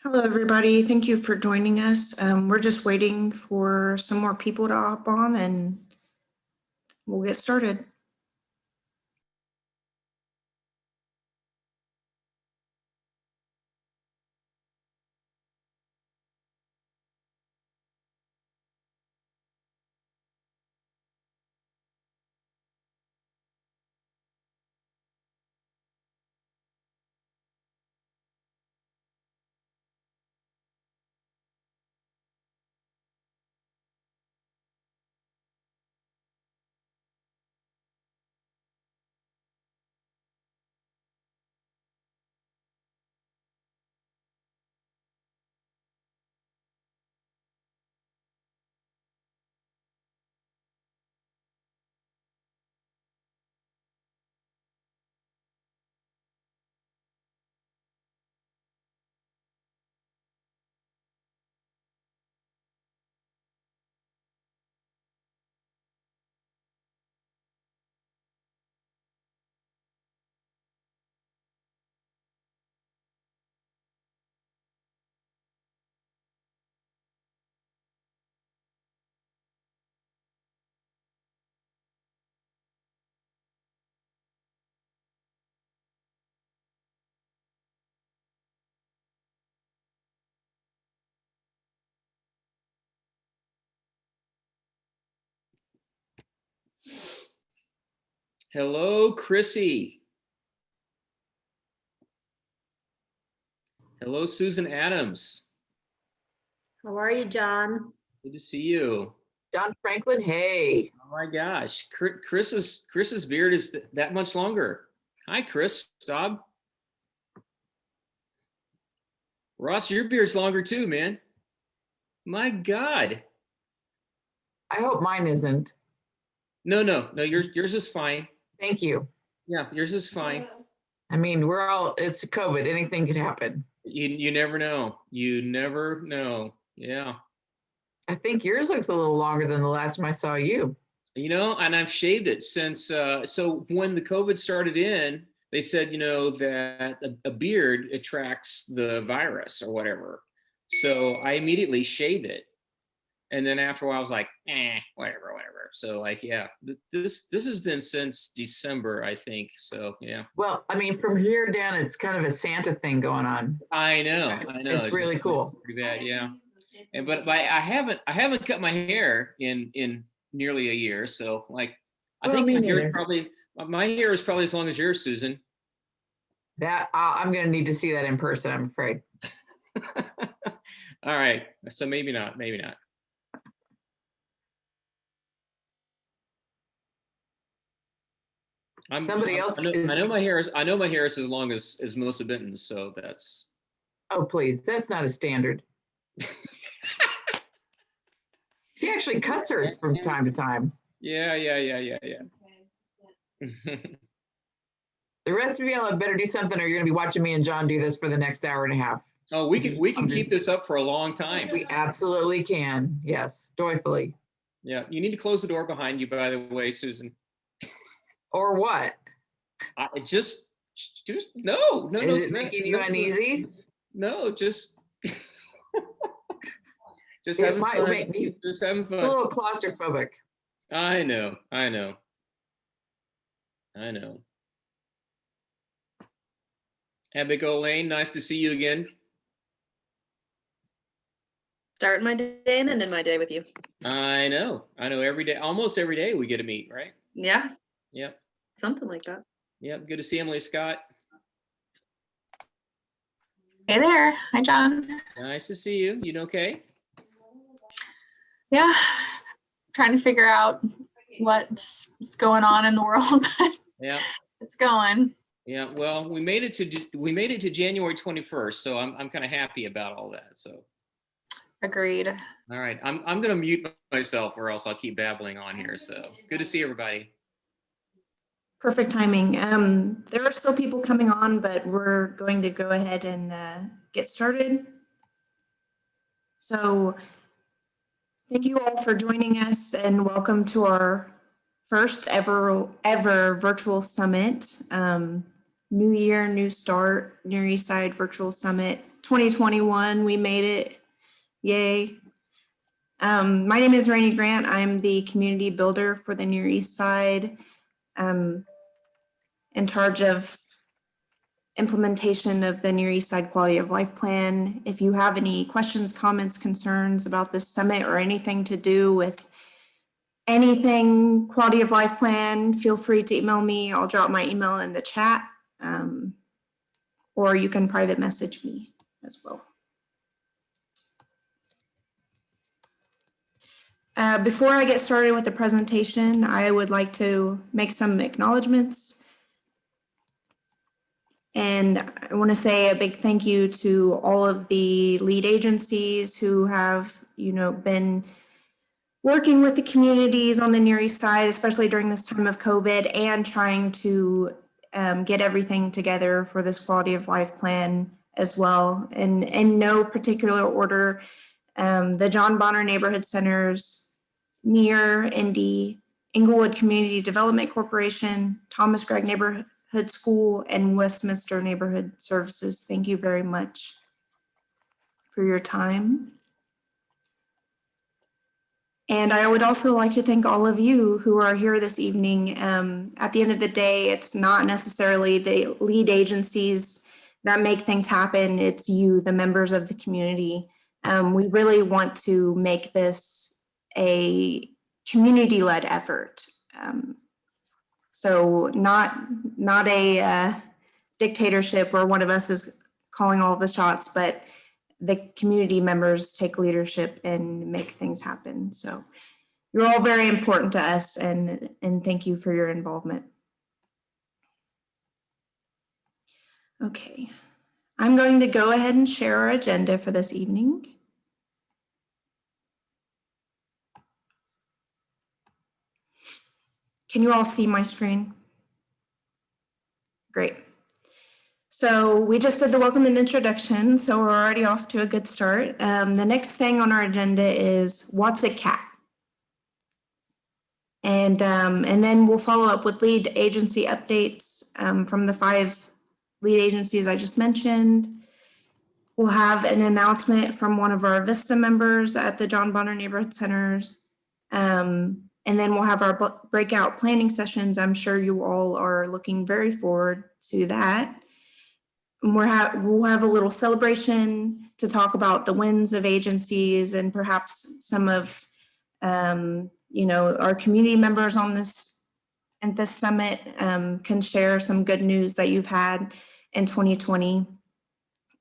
Hello, everybody. Thank you for joining us. We're just waiting for some more people to hop on and we'll get started. Hello, Chrissy. Hello, Susan Adams. How are you, John? Good to see you. John Franklin, hey. Oh my gosh, Chris's beard is that much longer. Hi, Chris. Stop. Ross, your beard's longer too, man. My God. I hope mine isn't. No, yours is fine. Thank you. Yeah, yours is fine. I mean, it's COVID. Anything could happen. You never know. You never know. Yeah. I think yours looks a little longer than the last time I saw you. You know, and I've shaved it since, so when the COVID started in, they said, that a beard attracts the virus or whatever. So I immediately shaved it. And then after a while, I was like, whatever. So like, yeah, this has been since December, I think. So yeah. Well, I mean, from here down, it's kind of a Santa thing going on. I know. It's really cool. Pretty bad, yeah. But I haven't cut my hair in nearly a year. So like, I think my hair is probably as long as yours, Susan. That I'm going to need to see that in person, I'm afraid. All right. So maybe not. Somebody else. I know my hair is as long as Melissa Benton's. So that's. Oh, please. That's not a standard. She actually cuts hers from time to time. Yeah. The rest of y'all better do something, or you're going to be watching me and John do this for the next hour and a half. Oh, we can keep this up for a long time. We absolutely can. Yes, joyfully. Yeah, you need to close the door behind you, by the way, Susan. Or what? Just no. Is it making you uneasy? No, just It might make me just having fun. A little claustrophobic. I know. Abigail Lane, nice to see you again. Starting my day and ending my day with you. I know. Every day, almost every day we get to meet, right? Yeah. Yep. Something like that. Yep. Good to see Emily Scott. Hey there. Hi, John. Nice to see you. You okay? Yeah. Trying to figure out what's going on in the world. Yeah. It's going. Yeah. Well, we made it to January 21st, so I'm kind of happy about all that. So. Agreed. All right. I'm going to mute myself or else I'll keep babbling on here. So good to see everybody. Perfect timing. There are still people coming on, but we're going to go ahead and get started. So thank you all for joining us and welcome to our first ever virtual summit. New Year, New Start, Near Eastside Virtual Summit 2021, we made it. Yay. My name is Rainey Grant. I'm the community builder for the Near Eastside. In charge of implementation of the Near Eastside Quality of Life Plan. If you have any questions, comments, concerns about this summit or anything to do with anything Quality of Life Plan, feel free to email me. I'll drop my email in the chat, or you can private message me as well. Before I get started with the presentation, I would like to make some acknowledgements. And I want to say a big thank you to all of the lead agencies who have, been working with the communities on the Near East Side, especially during this time of COVID, and trying to get everything together for this quality of life plan as well. And in no particular order, the John Bonner Neighborhood Centers, Near Indy, Inglewood Community Development Corporation, Thomas Gregg Neighborhood School, and Westminster Neighborhood Services. Thank you very much for your time. And I would also like to thank all of you who are here this evening. At the end of the day, it's not necessarily the lead agencies that make things happen. It's you, the members of the community. We really want to make this a community-led effort. So not a dictatorship where one of us is calling all the shots, but the community members take leadership and make things happen. So you're all very important to us, and thank you for your involvement. Okay, I'm going to go ahead and share our agenda for this evening. Can you all see my screen? Great. So we just did the welcome and introduction, so we're already off to a good start. The next thing on our agenda is what's a cat? And then we'll follow up with lead agency updates from the 5 lead agencies I just mentioned. We'll have an announcement from one of our VISTA members at the John Bonner Neighborhood Centers. And then we'll have our breakout planning sessions. I'm sure you all are looking very forward to that. And we'll have a little celebration to talk about the wins of agencies, and perhaps some of our community members on this summit can share some good news that you've had in 2020.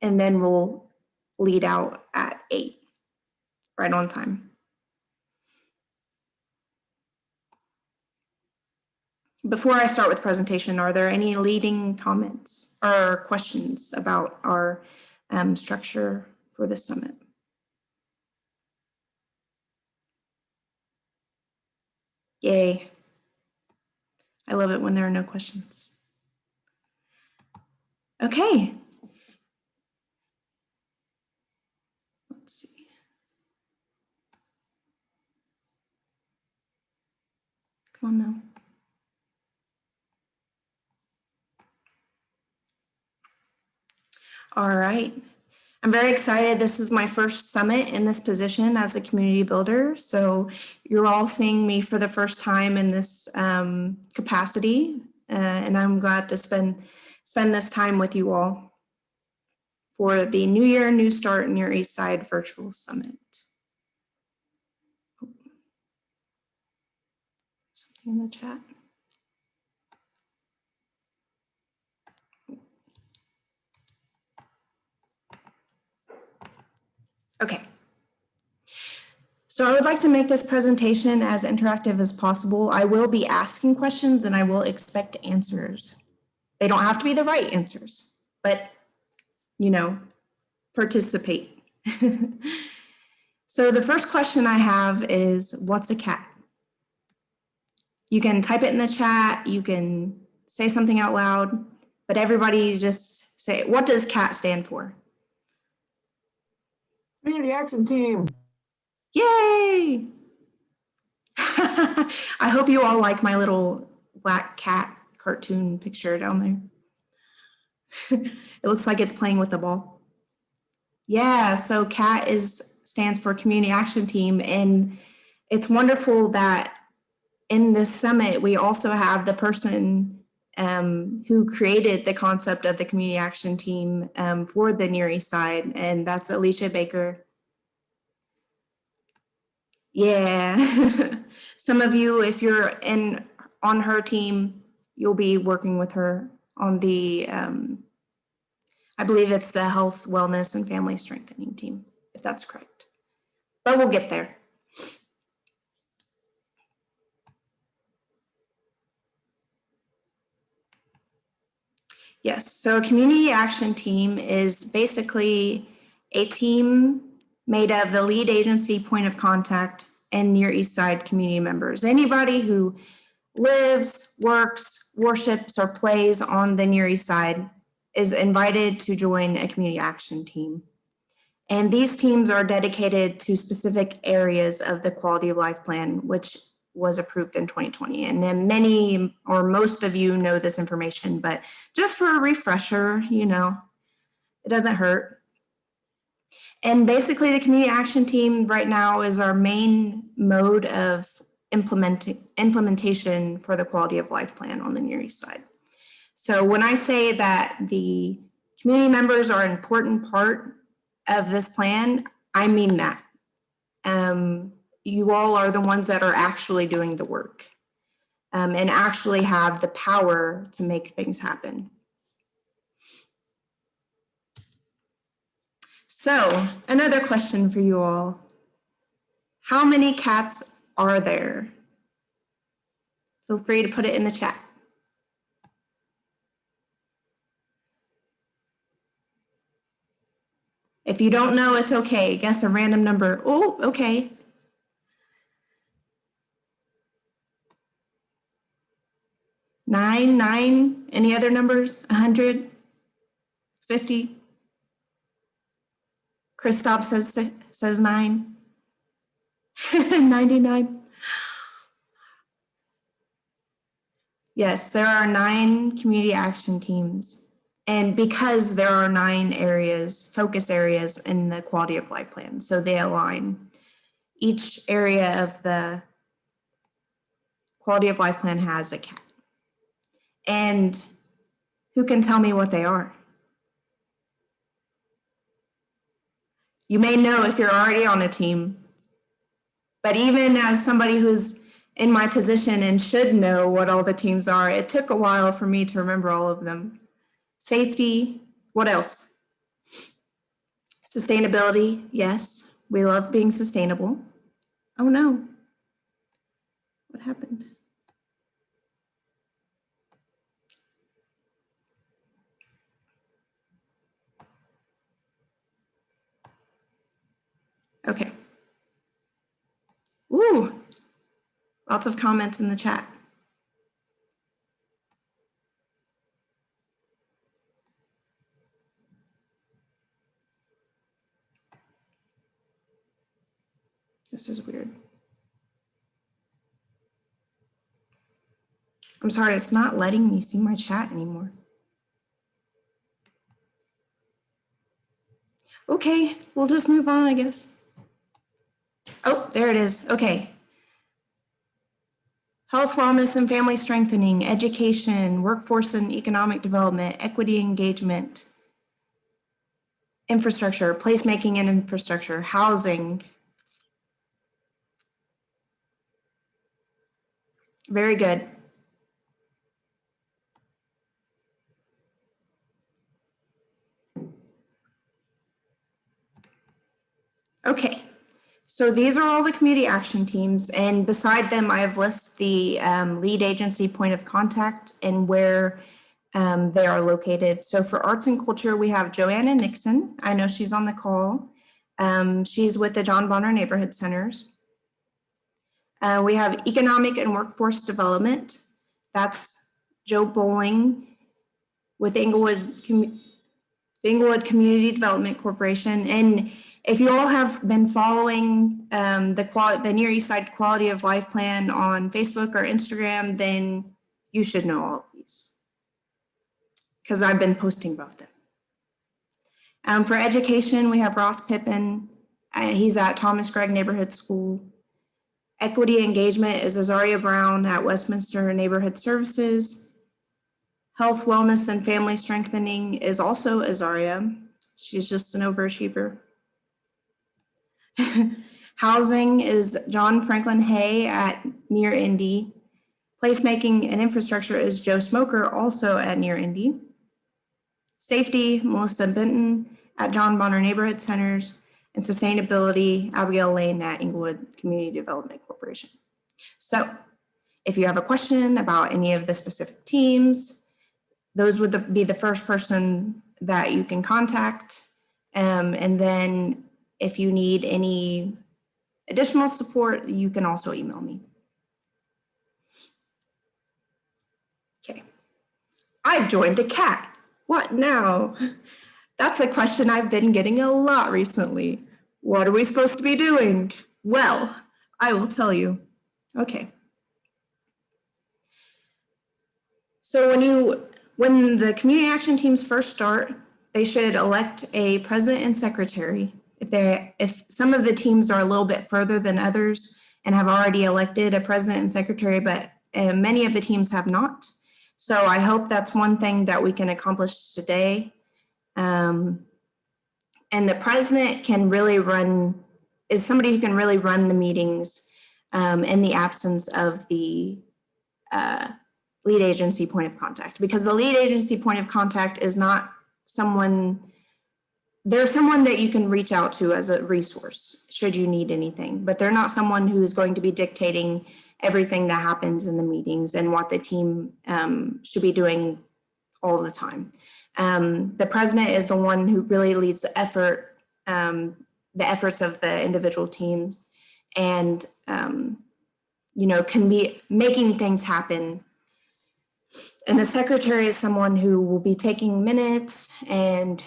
And then we'll lead out at 8, right on time. Before I start with the presentation, are there any leading comments or questions about our structure for the summit? Yay. I love it when there are no questions. Okay. Let's see. Come on now. All right. I'm very excited. This is my first summit in this position as a community builder. So you're all seeing me for the first time in this capacity. And I'm glad to spend this time with you all for the New Year, New Start Near Eastside Virtual Summit. Something in the chat. Okay. So I would like to make this presentation as interactive as possible. I will be asking questions and I will expect answers. They don't have to be the right answers, but participate. So the first question I have is, what's a cat? You can type it in the chat, you can say something out loud, but everybody just say, what does CAT stand for? Community Action Team. Yay! I hope you all like my little black cat cartoon picture down there. It looks like it's playing with the ball. Yeah, so CAT stands for Community Action Team, and it's wonderful that in this summit we also have the person who created the concept of the Community Action Team for the Near East Side, and that's Alicia Baker. Yeah, some of you, if you're on her team, you'll be working with her on the, I believe it's the Health, Wellness, and Family Strengthening team, if that's correct. But we'll get there. Yes, so a community action team is basically a team made of the lead agency, point of contact, and Near East Side community members. Anybody who lives, works, worships, or plays on the Near East Side is invited to join a community action team. And these teams are dedicated to specific areas of the quality of life plan, which was approved in 2020. And then many or most of you know this information, but just for a refresher, it doesn't hurt. And basically the community action team right now is our main mode of implementation for the quality of life plan on the Near East Side. So when I say that the community members are an important part of this plan, I mean that. You all are the ones that are actually doing the work and actually have the power to make things happen. So another question for you all. How many cats are there? Feel free to put it in the chat. If you don't know, it's okay. Guess a random number. Oh, okay. 9. Any other numbers? 100? 50? Christoph says 9. 99. Yes, there are 9 community action teams. And because there are 9 areas, focus areas in the quality of life plan, so they align. Each area of the quality of life plan has a cat. And who can tell me what they are? You may know if you're already on a team, but even as somebody who's in my position and should know what all the teams are, it took a while for me to remember all of them. Safety, what else? Sustainability, yes, we love being sustainable. Oh no, what happened? Okay. Ooh, lots of comments in the chat. This is weird. I'm sorry, it's not letting me see my chat anymore. Okay, we'll just move on, I guess. Oh, there it is. Okay. Health, wellness, and family strengthening, education, workforce and economic development, equity engagement, infrastructure, placemaking and infrastructure, housing. Very good. Okay, so these are all the community action teams, and beside them, I have listed the lead agency point of contact and where they are located. So for arts and culture, we have Joanna Nixon. I know she's on the call. She's with the John Bonner Neighborhood Centers. We have economic and workforce development. That's Joe Bowling with Inglewood Community Development Corporation. And if you all have been following the Near East Side Quality of Life Plan on Facebook or Instagram, then you should know all of these because I've been posting about them. For education, we have Ross Pippin. He's at Thomas Gregg Neighborhood School. Equity engagement is Azaria Brown at Westminster Neighborhood Services. Health, wellness, and family strengthening is also Azaria. She's just an overachiever. Housing is John Franklin Hay at Near Indy. Placemaking and infrastructure is Joe Smoker, also at Near Indy. Safety, Melissa Benton at John Bonner Neighborhood Centers. And sustainability, Abigail Lane at Inglewood Community Development Corporation. So if you have a question about any of the specific teams, those would be the first person that you can contact. And then if you need any additional support, you can also email me. Okay. I've joined a cat. What now? That's a question I've been getting a lot recently. What are we supposed to be doing? Well, I will tell you. Okay. So when the community action teams first start, they should elect a president and secretary. If some of the teams are a little bit further than others and have already elected a president and secretary, but many of the teams have not. So I hope that's one thing that we can accomplish today. And the president is somebody who can really run the meetings in the absence of the lead agency point of contact, because the lead agency point of contact is not they're someone that you can reach out to as a resource should you need anything, but they're not someone who is going to be dictating everything that happens in the meetings and what the team should be doing all the time. The president is the one who really leads the efforts of the individual teams, and can be making things happen. And the secretary is someone who will be taking minutes and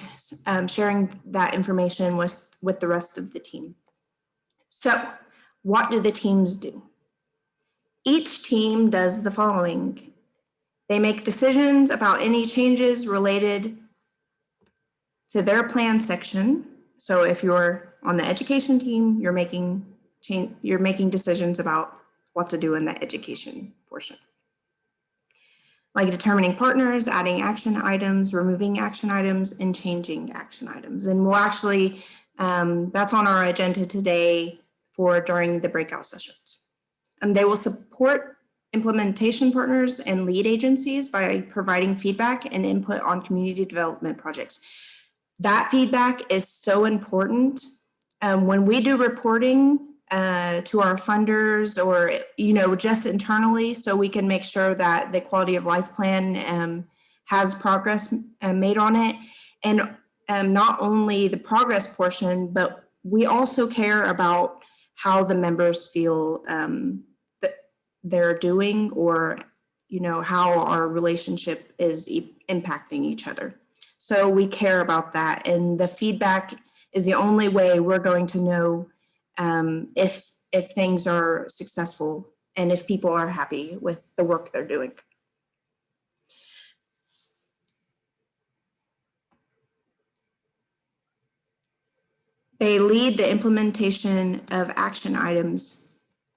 sharing that information with the rest of the team. So what do the teams do? Each team does the following. They make decisions about any changes related to their plan section. So if you're on the education team, you're making decisions about what to do in the education portion. Like determining partners, adding action items, removing action items, and changing action items. And we'll actually, that's on our agenda today during the breakout sessions. And they will support implementation partners and lead agencies by providing feedback and input on community development projects. That feedback is so important. When we do reporting to our funders or, just internally, so we can make sure that the quality of life plan has progress made on it. And not only the progress portion, but we also care about how the members feel that they're doing, or, how our relationship is impacting each other. So we care about that. And the feedback is the only way we're going to know if things are successful and if people are happy with the work they're doing. They lead the implementation of action items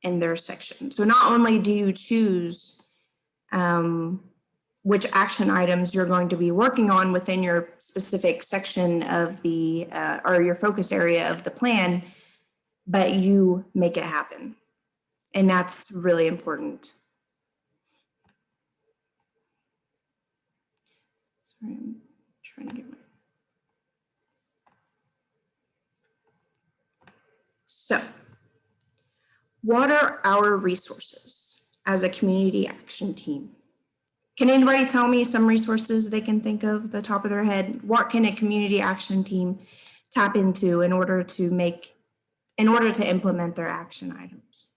in their section. So not only do you choose which action items you're going to be working on within your specific section of the, or your focus area of the plan, but you make it happen. And that's really important. Sorry, I'm trying to get my. So, what are our resources as a community action team? Can anybody tell me some resources they can think of at the top of their head? What can a community action team tap into in order to implement their action items?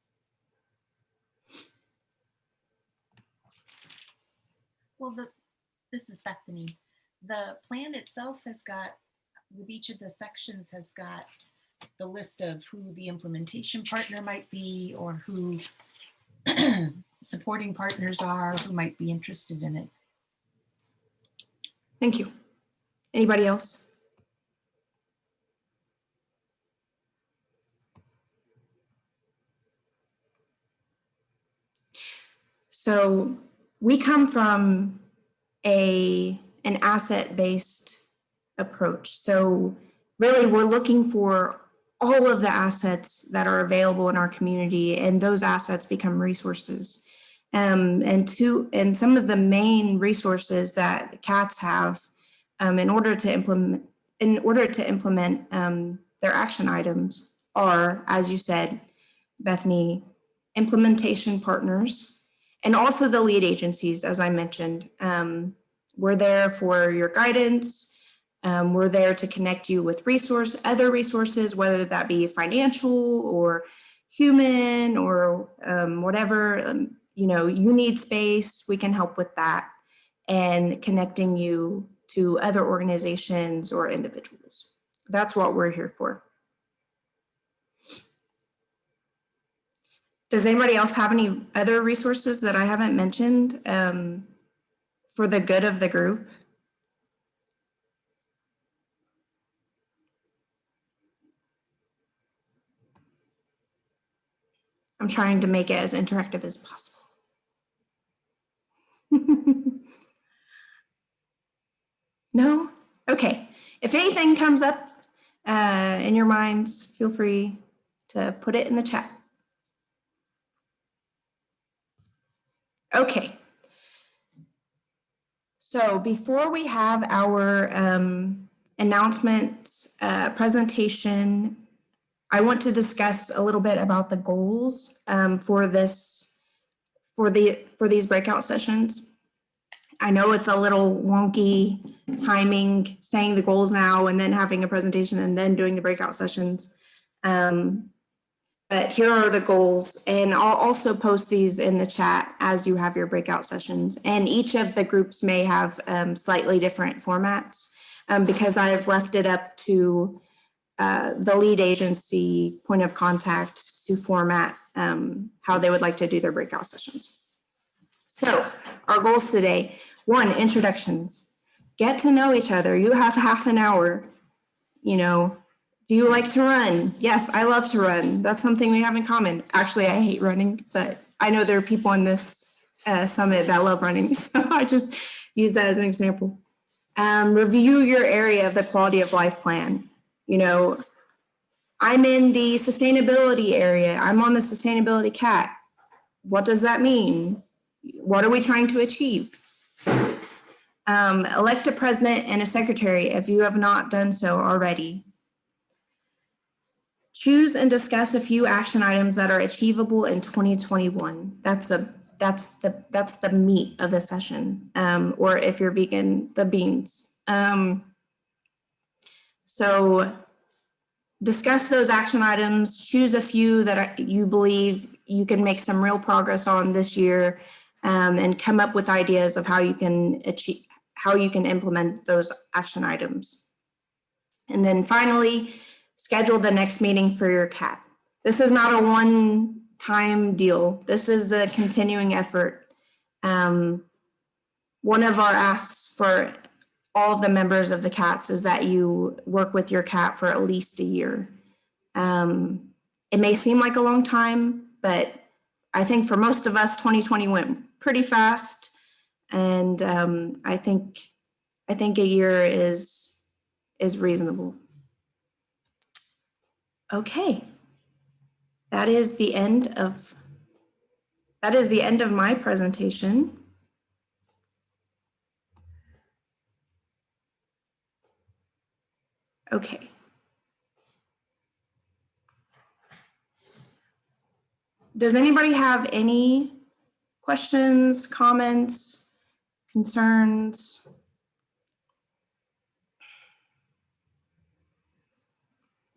Well, this is Bethany. The plan itself has got, with each of the sections, has got the list of who the implementation partner might be, or who supporting partners are, who might be interested in it. Thank you. Anybody else? So we come from an asset-based approach. So really, we're looking for all of the assets that are available in our community, and those assets become resources. And some of the main resources that CATs have in order to implement their action items are, as you said, Bethany, implementation partners, and also the lead agencies, as I mentioned. We're there for your guidance. We're there to connect you with other resources, whether that be financial or human or whatever. You need space, we can help with that, and connecting you to other organizations or individuals. That's what we're here for. Does anybody else have any other resources that I haven't mentioned for the good of the group? I'm trying to make it as interactive as possible. No? Okay. If anything comes up in your minds, feel free to put it in the chat. Okay. So before we have our announcement presentation, I want to discuss a little bit about the goals for these breakout sessions. I know it's a little wonky timing, saying the goals now and then having a presentation and then doing the breakout sessions. But here are the goals, and I'll also post these in the chat as you have your breakout sessions. And each of the groups may have slightly different formats because I've left it up to the lead agency point of contact to format how they would like to do their breakout sessions. So our goals today: 1, introductions. Get to know each other. You have half an hour. Do you like to run? Yes, I love to run. That's something we have in common. Actually, I hate running, but I know there are people in this summit that love running. So I just use that as an example. Review your area of the quality of life plan. I'm in the sustainability area. I'm on the sustainability CAT. What does that mean? What are we trying to achieve? Elect a president and a secretary if you have not done so already. Choose and discuss a few action items that are achievable in 2021. That's the meat of the session. Or if you're vegan, the beans. So discuss those action items, choose a few that you believe you can make some real progress on this year, and come up with ideas of how you can implement those action items. And then finally, schedule the next meeting for your CAT. This is not a one-time deal. This is a continuing effort. One of our asks for all of the members of the CATs is that you work with your CAT for at least a year. It may seem like a long time, but I think for most of us, 2020 went pretty fast. And I think a year is reasonable. Okay, that is the end of my presentation. Okay. Does anybody have any questions, comments, concerns?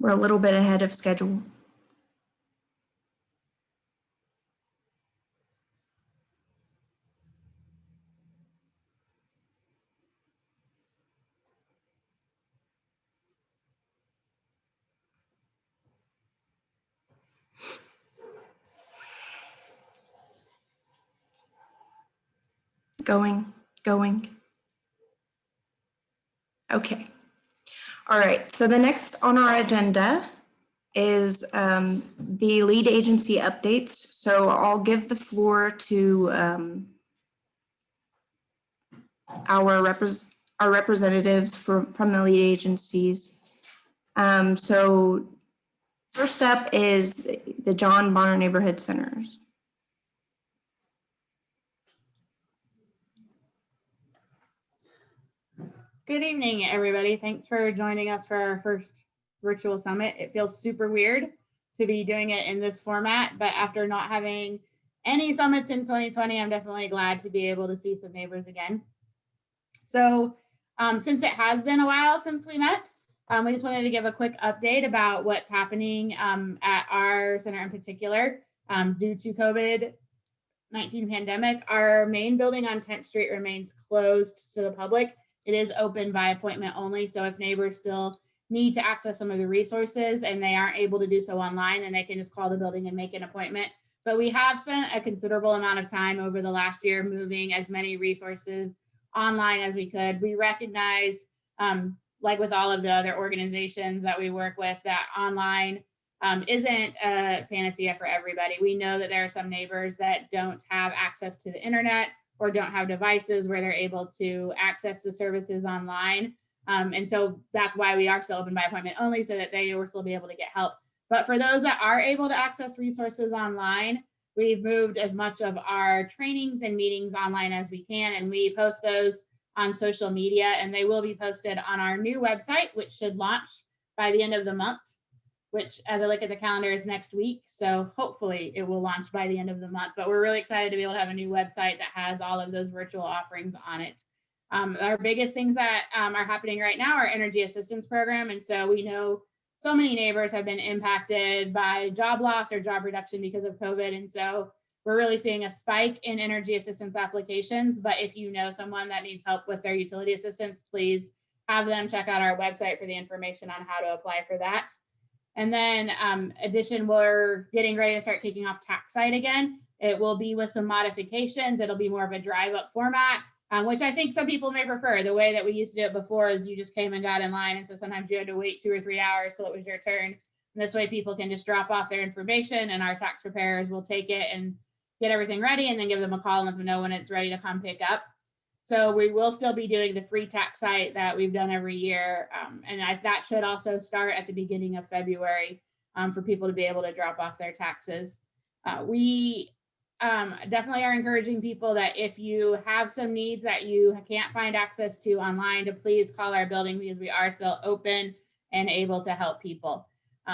We're a little bit ahead of schedule. Going. Okay. All right, so the next on our agenda is the lead agency updates. So I'll give the floor to our representatives from the lead agencies. So first up is the John Bonner Neighborhood Centers. Good evening, everybody. Thanks for joining us for our first virtual summit. It feels super weird to be doing it in this format, but after not having any summits in 2020, I'm definitely glad to be able to see some neighbors again. So since it has been a while since we met, we just wanted to give a quick update about what's happening at our center in particular. Due to COVID-19 pandemic, our main building on 10th Street remains closed to the public. It is open by appointment only. So if neighbors still need to access some of the resources and they aren't able to do so online, then they can just call the building and make an appointment. But we have spent a considerable amount of time over the last year moving as many resources online as we could. We recognize, like with all of the other organizations that we work with, that online isn't a panacea for everybody. We know that there are some neighbors that don't have access to the internet or don't have devices where they're able to access the services online. And so that's why we are still open by appointment only, so that they will still be able to get help. But for those that are able to access resources online, we've moved as much of our trainings and meetings online as we can, and we post those on social media, and they will be posted on our new website, which should launch by the end of the month, which, as I look at the calendar, is next week. So hopefully it will launch by the end of the month, but we're really excited to be able to have a new website that has all of those virtual offerings on it. Our biggest things that are happening right now are energy assistance program. And so we know so many neighbors have been impacted by job loss or job reduction because of COVID. And so we're really seeing a spike in energy assistance applications. But if you know someone that needs help with their utility assistance, please have them check out our website for the information on how to apply for that. And then addition, we're getting ready to start kicking off tax site again. It will be with some modifications. It'll be more of a drive up format, which I think some people may prefer. The way that we used to do it before is you just came and got in line. And so sometimes you had to wait 2 or 3 hours till it was your turn. And this way people can just drop off their information and our tax preparers will take it and get everything ready and then give them a call and let them know when it's ready to come pick up. So we will still be doing the free tax site that we've done every year. That should also start at the beginning of February for people to be able to drop off their taxes. We definitely are encouraging people that if you have some needs that you can't find access to online, to please call our building, because we are still open and able to help people.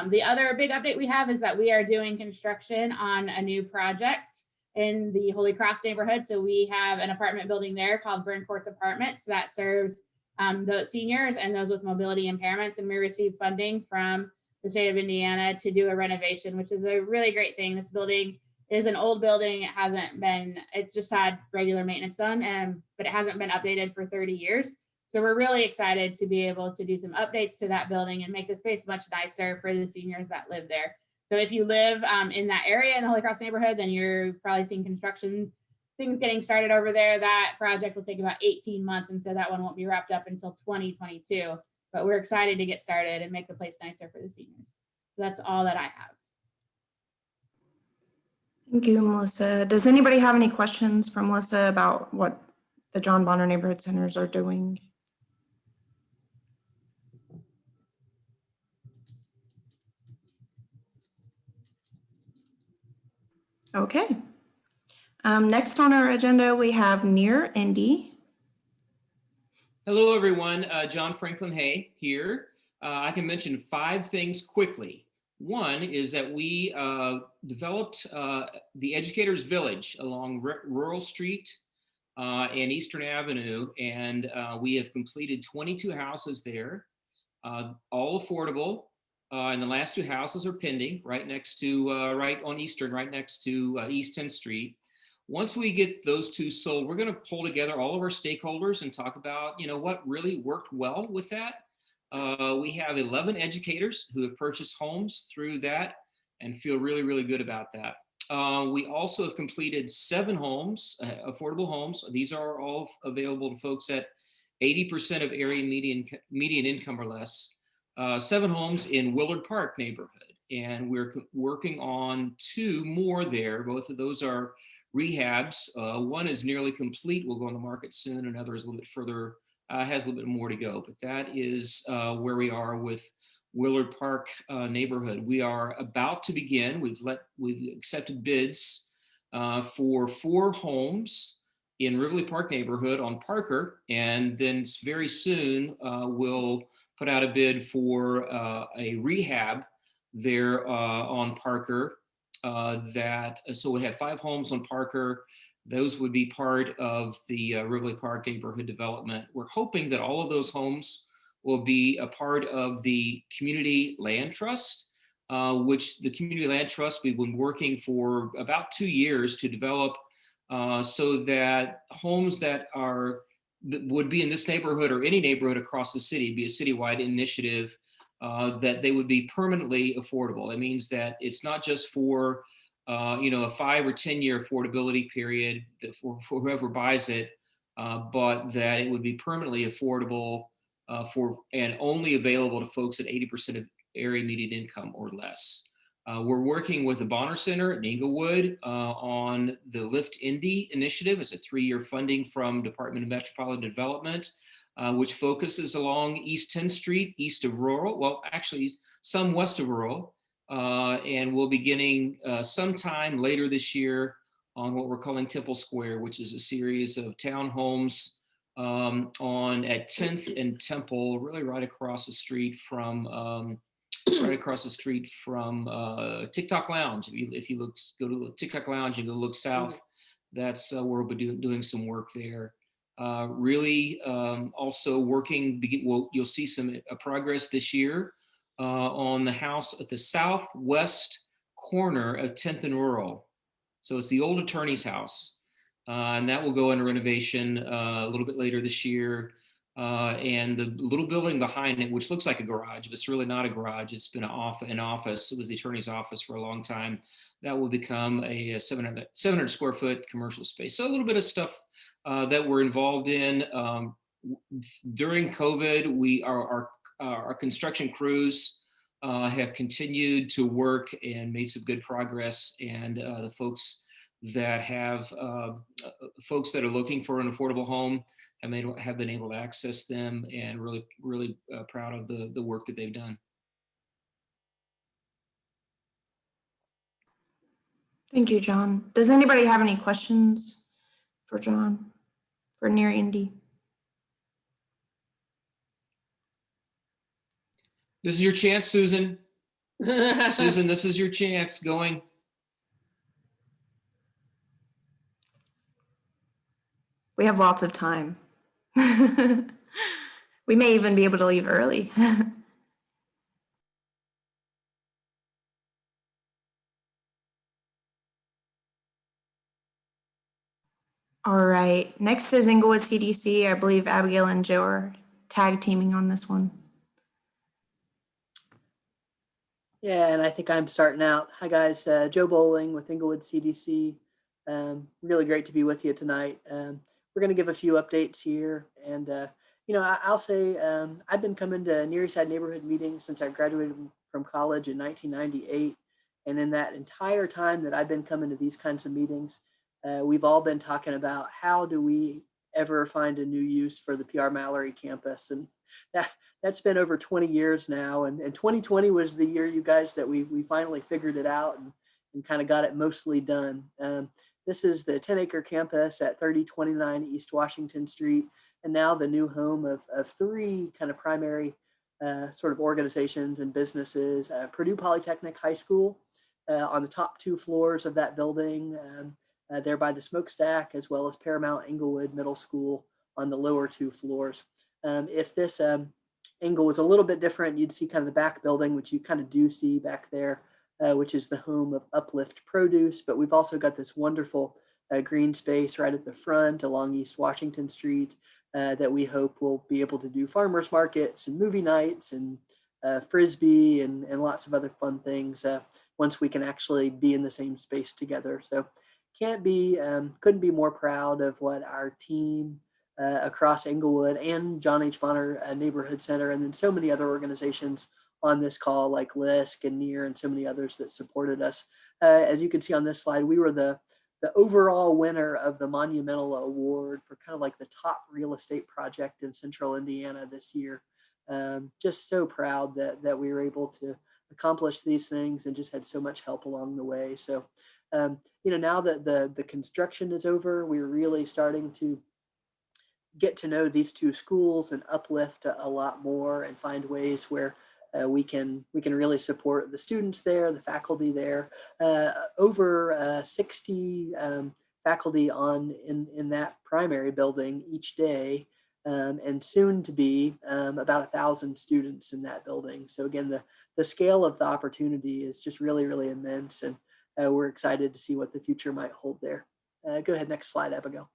The other big update we have is that we are doing construction on a new project in the Holy Cross neighborhood. So we have an apartment building there called Burn Court Apartments that serves the seniors and those with mobility impairments. And we received funding from the state of Indiana to do a renovation, which is a really great thing. This building is an old building. It hasn't been, it's just had regular maintenance done, but it hasn't been updated for 30 years. So we're really excited to be able to do some updates to that building and make the space much nicer for the seniors that live there. So if you live in that area in the Holy Cross neighborhood, then you're probably seeing construction things getting started over there. That project will take about 18 months. And so that one won't be wrapped up until 2022. But we're excited to get started and make the place nicer for the seniors. So that's all that I have. Thank you, Melissa. Does anybody have any questions for Melissa about what the John Bonner Neighborhood Centers are doing? Okay. Next on our agenda, we have Near Indy. Hello, everyone. John Franklin Hay here. I can mention 5 things quickly. One is that we developed the Educators Village along Rural Street and Eastern Avenue, and we have completed 22 houses there, all affordable. And the last 2 houses are pending right next to, right on Eastern, right next to East 10th Street. Once we get those 2 sold, we're going to pull together all of our stakeholders and talk about, what really worked well with that. We have 11 educators who have purchased homes through that and feel really, really good about that. We also have completed 7 homes, affordable homes. These are all available to folks at 80% of area median income or less. 7 homes in Willard Park neighborhood. and we're working on 2 more there. Both of those are rehabs. One is nearly complete, will go on the market soon. Another is a little bit further, has a little bit more to go, but that is where we are with Willard Park neighborhood. We are about to begin. We've accepted bids for 4 homes in Riverly Park neighborhood on Parker, and then very soon we'll put out a bid for a rehab there on Parker. So we have 5 homes on Parker. Those would be part of the Riverly Park neighborhood development. We're hoping that all of those homes will be a part of the Community Land Trust, which the Community Land Trust, we've been working for about 2 years to develop so that homes that would be in this neighborhood or any neighborhood across the city, be a citywide initiative, that they would be permanently affordable. It means that it's not just for a 5 or 10 year affordability period for whoever buys it, but that it would be permanently affordable and only available to folks at 80% of area median income or less. We're working with the Bonner Center in Inglewood on the Lift Indy initiative. It's a 3-year funding from Department of Metropolitan Development, which focuses along East 10th Street, east of Rural, well, actually some west of Rural, and we'll be beginning sometime later this year on what we're calling Temple Square, which is a series of townhomes at 10th and Temple, really right across the street from TikTok Lounge. If you go to the TikTok Lounge and go look south, that's where we'll be doing some work there. Really also working, you'll see some progress this year on the house at the southwest corner of 10th and Rural. So it's the old attorney's house. And that will go into renovation a little bit later this year. And the little building behind it, which looks like a garage, but it's really not a garage. It's been an office. It was the attorney's office for a long time. That will become a 700 square foot commercial space. So a little bit of stuff that we're involved in. During COVID, our construction crews have continued to work and made some good progress. And the folks that are looking for an affordable home have been able to access them, and really proud of the work that they've done. Thank you, John. Does anybody have any questions for John for Near Indy? This is your chance, Susan. Susan, this is your chance. Going. We have lots of time. We may even be able to leave early. All right, next is Inglewood CDC. I believe Abigail and Joe are tag teaming on this one. Yeah, and I think I'm starting out. Hi guys, Joe Bowling with Inglewood CDC. Really great to be with you tonight. We're going to give a few updates here, and I'll say I've been coming to Near Eastside neighborhood meetings since I graduated from college in 1998, and in that entire time that I've been coming to these kinds of meetings, we've all been talking about how do we ever find a new use for the PR Mallory campus, and that's been over 20 years now, and 2020 was the year, you guys, that we finally figured it out and kind of got it mostly done. This is the 10-acre campus at 3029 East Washington Street, and now the new home of 3 kind of primary sort of organizations and businesses. Purdue Polytechnic High School on the top 2 floors of that building, there by the smokestack, as well as Paramount Inglewood Middle School on the lower 2 floors. If this angle was a little bit different, you'd see kind of the back building, which you kind of do see back there, which is the home of Uplift Produce. But we've also got this wonderful green space right at the front along East Washington Street that we hope will be able to do farmers markets and movie nights and Frisbee and lots of other fun things once we can actually be in the same space together. So couldn't be more proud of what our team across Inglewood and John H. Bonner Neighborhood Center, and then so many other organizations on this call, like Lisk and Near and so many others that supported us. As you can see on this slide, we were the overall winner of the Monumental Award for kind of like the top real estate project in Central Indiana this year. Just so proud that we were able to accomplish these things and just had so much help along the way. So, now that the construction is over, we're really starting to get to know these two schools and uplift a lot more and find ways where we can really support the students there, the faculty there. Over 60 faculty in that primary building each day, and soon to be about 1,000 students in that building. So again, the scale of the opportunity is just really, really immense, and we're excited to see what the future might hold there. Go ahead, next slide, Abigail.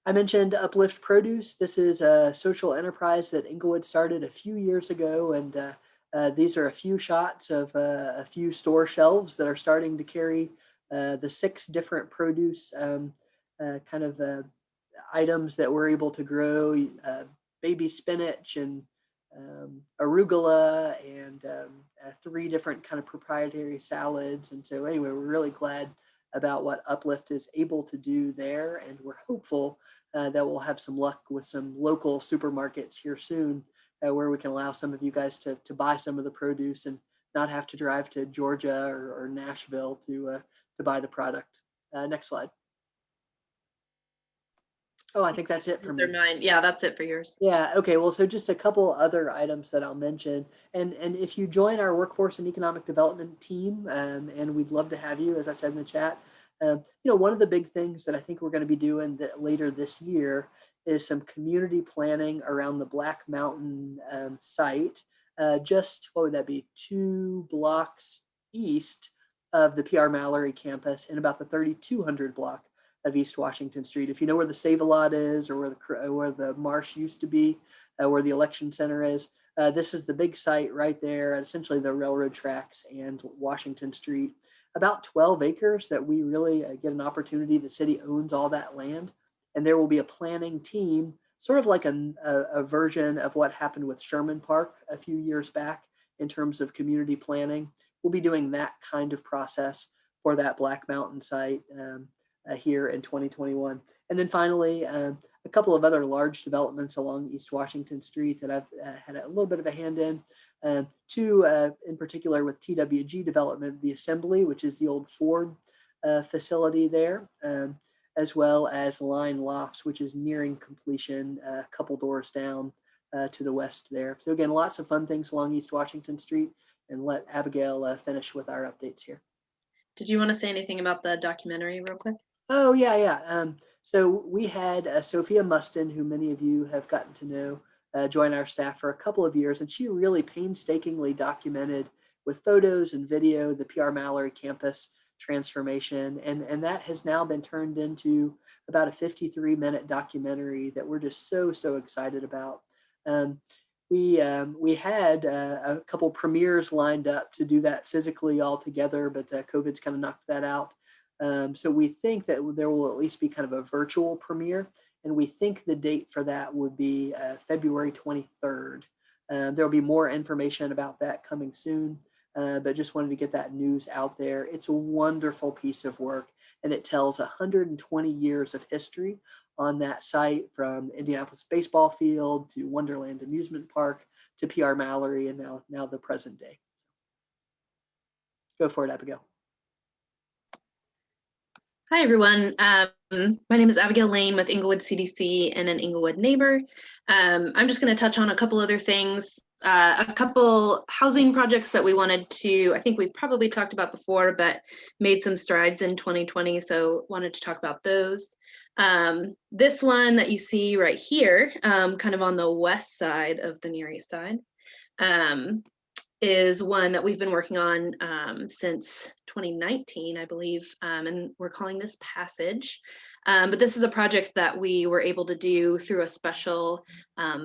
I mentioned Uplift Produce. This is a social enterprise that Inglewood started a few years ago, and these are a few shots of a few store shelves that are starting to carry the 6 different produce items that we're able to grow, baby spinach and arugula and 3 different kind of proprietary salads. And so anyway, we're really glad about what Uplift is able to do there. And we're hopeful that we'll have some luck with some local supermarkets here soon where we can allow some of you guys to buy some of the produce and not have to drive to Georgia or Nashville to buy the product. Next slide. Oh, I think that's it for me. Mine. Yeah, that's it for yours. Yeah, okay, well, so just a couple other items that I'll mention. And if you join our Workforce and Economic Development team, and we'd love to have you, as I said in the chat, one of the big things that I think we're going to be doing later this year is some community planning around the Black Mountain site, just, what would that be, 2 blocks east of the PR Mallory campus in about the 3200 block of East Washington Street. If you know where the Save-A-Lot is, or where the marsh used to be, where the election center is, this is the big site right there at essentially the railroad tracks and Washington Street. About 12 acres that we really get an opportunity. The city owns all that land, and there will be a planning team, sort of like a version of what happened with Sherman Park a few years back in terms of community planning. We'll be doing that kind of process for that Black Mountain site here in 2021. And then finally, a couple of other large developments along East Washington Street that I've had a little bit of a hand in. 2 in particular with TWG development, the Assembly, which is the old Ford facility there, as well as Line Lofts, which is nearing completion a couple doors down to the west there. So again, lots of fun things along East Washington Street, and let Abigail finish with our updates here. Did you want to say anything about the documentary real quick? Oh, yeah. So we had Sophia Mustin, who many of you have gotten to know, join our staff for a couple of years, and she really painstakingly documented with photos and video the PR Mallory campus transformation, and that has now been turned into about a 53-minute documentary that we're just so excited about. We had a couple premieres lined up to do that physically all together, but COVID's kind of knocked that out. So we think that there will at least be kind of a virtual premiere, and we think the date for that would be February 23rd. There'll be more information about that coming soon, but just wanted to get that news out there. It's a wonderful piece of work, and it tells 120 years of history on that site, from Indianapolis baseball field to Wonderland Amusement Park to PR Mallory, and now the present day. Go for it, Abigail. Hi, everyone. My name is Abigail Lane with Inglewood CDC and an Inglewood neighbor. I'm just going to touch on a couple other things, a couple housing projects that we wanted to, I think we probably talked about before, but made some strides in 2020, so wanted to talk about those. This one that you see right here, kind of on the west side of the Near East Side, is one that we've been working on since 2019, I believe, and we're calling this Passage. But this is a project that we were able to do through a special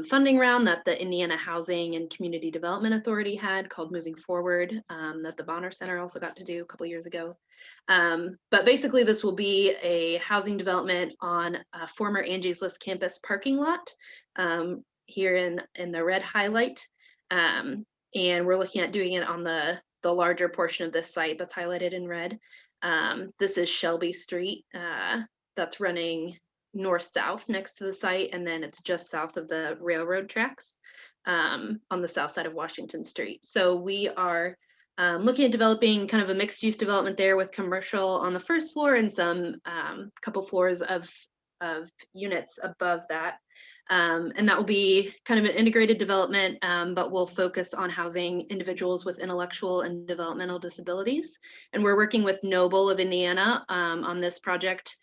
funding round that the Indiana Housing and Community Development Authority had, called Moving Forward, that the Bonner Center also got to do a couple years ago. But basically this will be a housing development on a former Angie's List campus parking lot here in the red highlight. And we're looking at doing it on the larger portion of this site that's highlighted in red. This is Shelby Street. That's running north-south next to the site, and then it's just south of the railroad tracks on the south side of Washington Street. So we are looking at developing kind of a mixed-use development there with commercial on the first floor and some couple floors of units above that. And that will be kind of an integrated development, but we'll focus on housing individuals with intellectual and developmental disabilities. And we're working with Noble of Indiana on this project,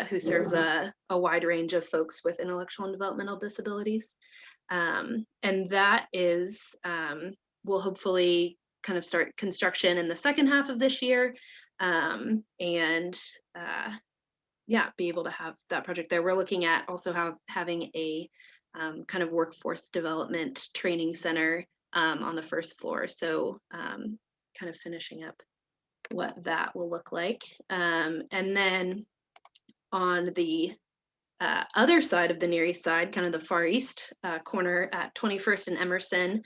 who serves a wide range of folks with intellectual and developmental disabilities. And that is, we'll hopefully kind of start construction in the second half of this year. Yeah, be able to have that project there. We're looking at also having a kind of workforce development training center on the first floor. So kind of finishing up what that will look like. And then on the other side of the Near East Side, kind of the far east corner at 21st and Emerson,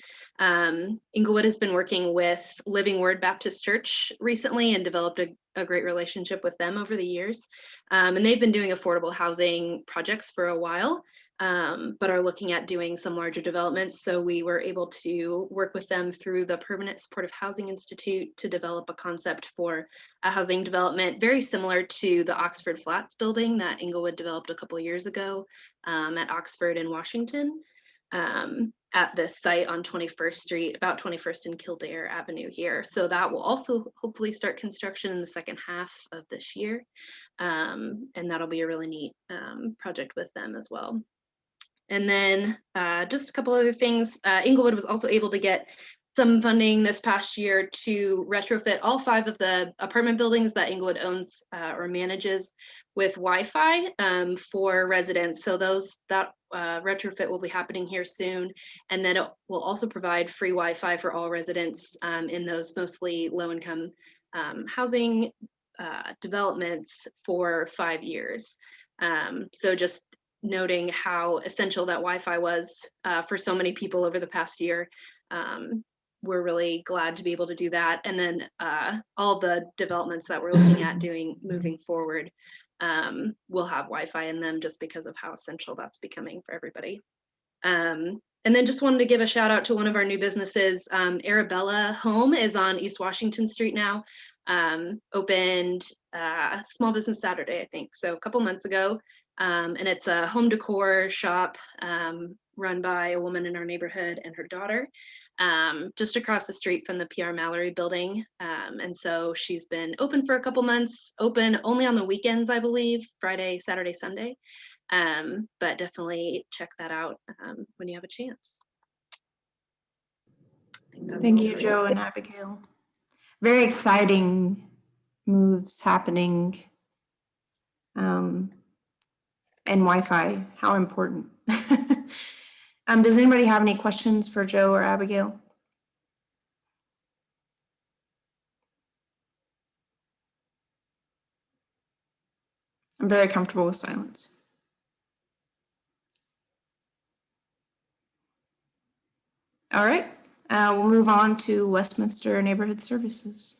Inglewood has been working with Living Word Baptist Church recently and developed a great relationship with them over the years. And they've been doing affordable housing projects for a while, but are looking at doing some larger developments. So we were able to work with them through the Permanent Supportive Housing Institute to develop a concept for a housing development very similar to the Oxford Flats building that Inglewood developed a couple of years ago at Oxford and Washington, at this site on 21st Street, about 21st and Kildare Avenue here. So that will also hopefully start construction in the second half of this year. And that'll be a really neat project with them as well. And then just a couple other things. Inglewood was also able to get some funding this past year to retrofit all 5 of the apartment buildings that Inglewood owns or manages with Wi-Fi for residents. So that retrofit will be happening here soon. And then it will also provide free Wi-Fi for all residents in those mostly low-income housing developments for 5 years. So just noting how essential that Wi-Fi was for so many people over the past year. We're really glad to be able to do that. And then all the developments that we're looking at doing moving forward will have Wi-Fi in them just because of how essential that's becoming for everybody. And then just wanted to give a shout out to one of our new businesses. Arabella Home is on East Washington Street now. Opened Small Business Saturday, I think, so a couple months ago. And it's a home decor shop run by a woman in our neighborhood and her daughter, just across the street from the PR Mallory building. And so she's been open for a couple months, open only on the weekends, I believe, Friday, Saturday, Sunday. But definitely check that out when you have a chance. Thank you, Joe and Abigail. Very exciting moves happening. And Wi-Fi, how important. Does anybody have any questions for Joe or Abigail? I'm very comfortable with silence. All right, we'll move on to Westminster Neighborhood Services.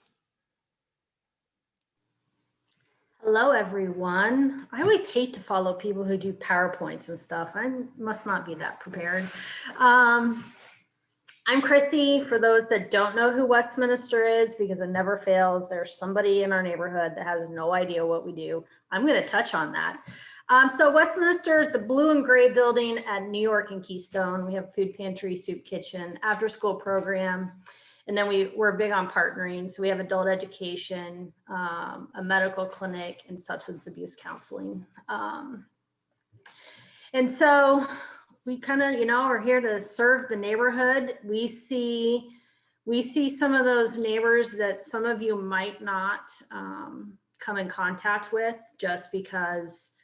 Hello, everyone. I always hate to follow people who do PowerPoints and stuff. I must not be that prepared. I'm Chrissy. For those that don't know who Westminster is, because it never fails, there's somebody in our neighborhood that has no idea what we do. I'm going to touch on that. So Westminster is the blue and gray building at New York and Keystone. We have food pantry, soup kitchen, after school program. And then we're big on partnering. So we have adult education, a medical clinic, and substance abuse counseling. And so we kind of, are here to serve the neighborhood. We see some of those neighbors that some of you might not come in contact with, just because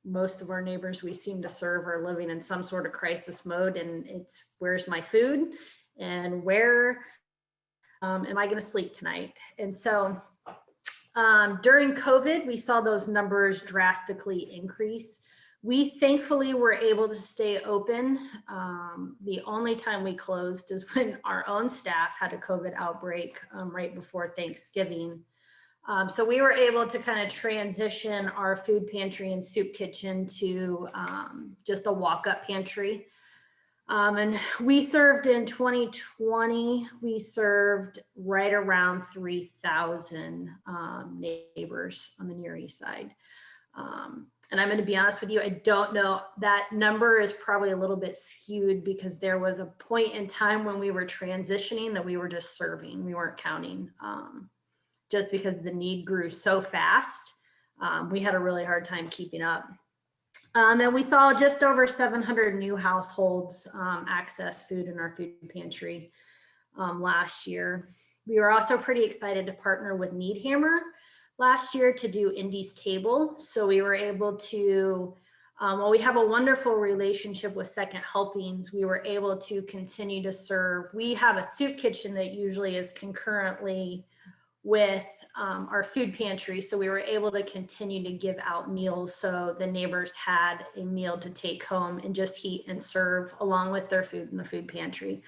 most of our neighbors we seem to serve are living in some sort of crisis mode, and it's where's my food? And where am I going to sleep tonight? And so during COVID, we saw those numbers drastically increase. We thankfully were able to stay open. The only time we closed is when our own staff had a COVID outbreak right before Thanksgiving. So we were able to kind of transition our food pantry and soup kitchen to just a walk-up pantry. And we served in 2020, we served right around 3,000 neighbors on the Near East Side. And I'm going to be honest with you, I don't know, that number is probably a little bit skewed because there was a point in time when we were transitioning that we were just serving, we weren't counting, just because the need grew so fast. We had a really hard time keeping up. And we saw just over 700 new households access food in our food pantry last year. We were also pretty excited to partner with Needhammer last year to do Indy's Table. So we were able to, while we have a wonderful relationship with Second Helpings, we were able to continue to serve. We have a soup kitchen that usually is concurrently with our food pantry. So we were able to continue to give out meals so the neighbors had a meal to take home and just heat and serve along with their food in the food pantry.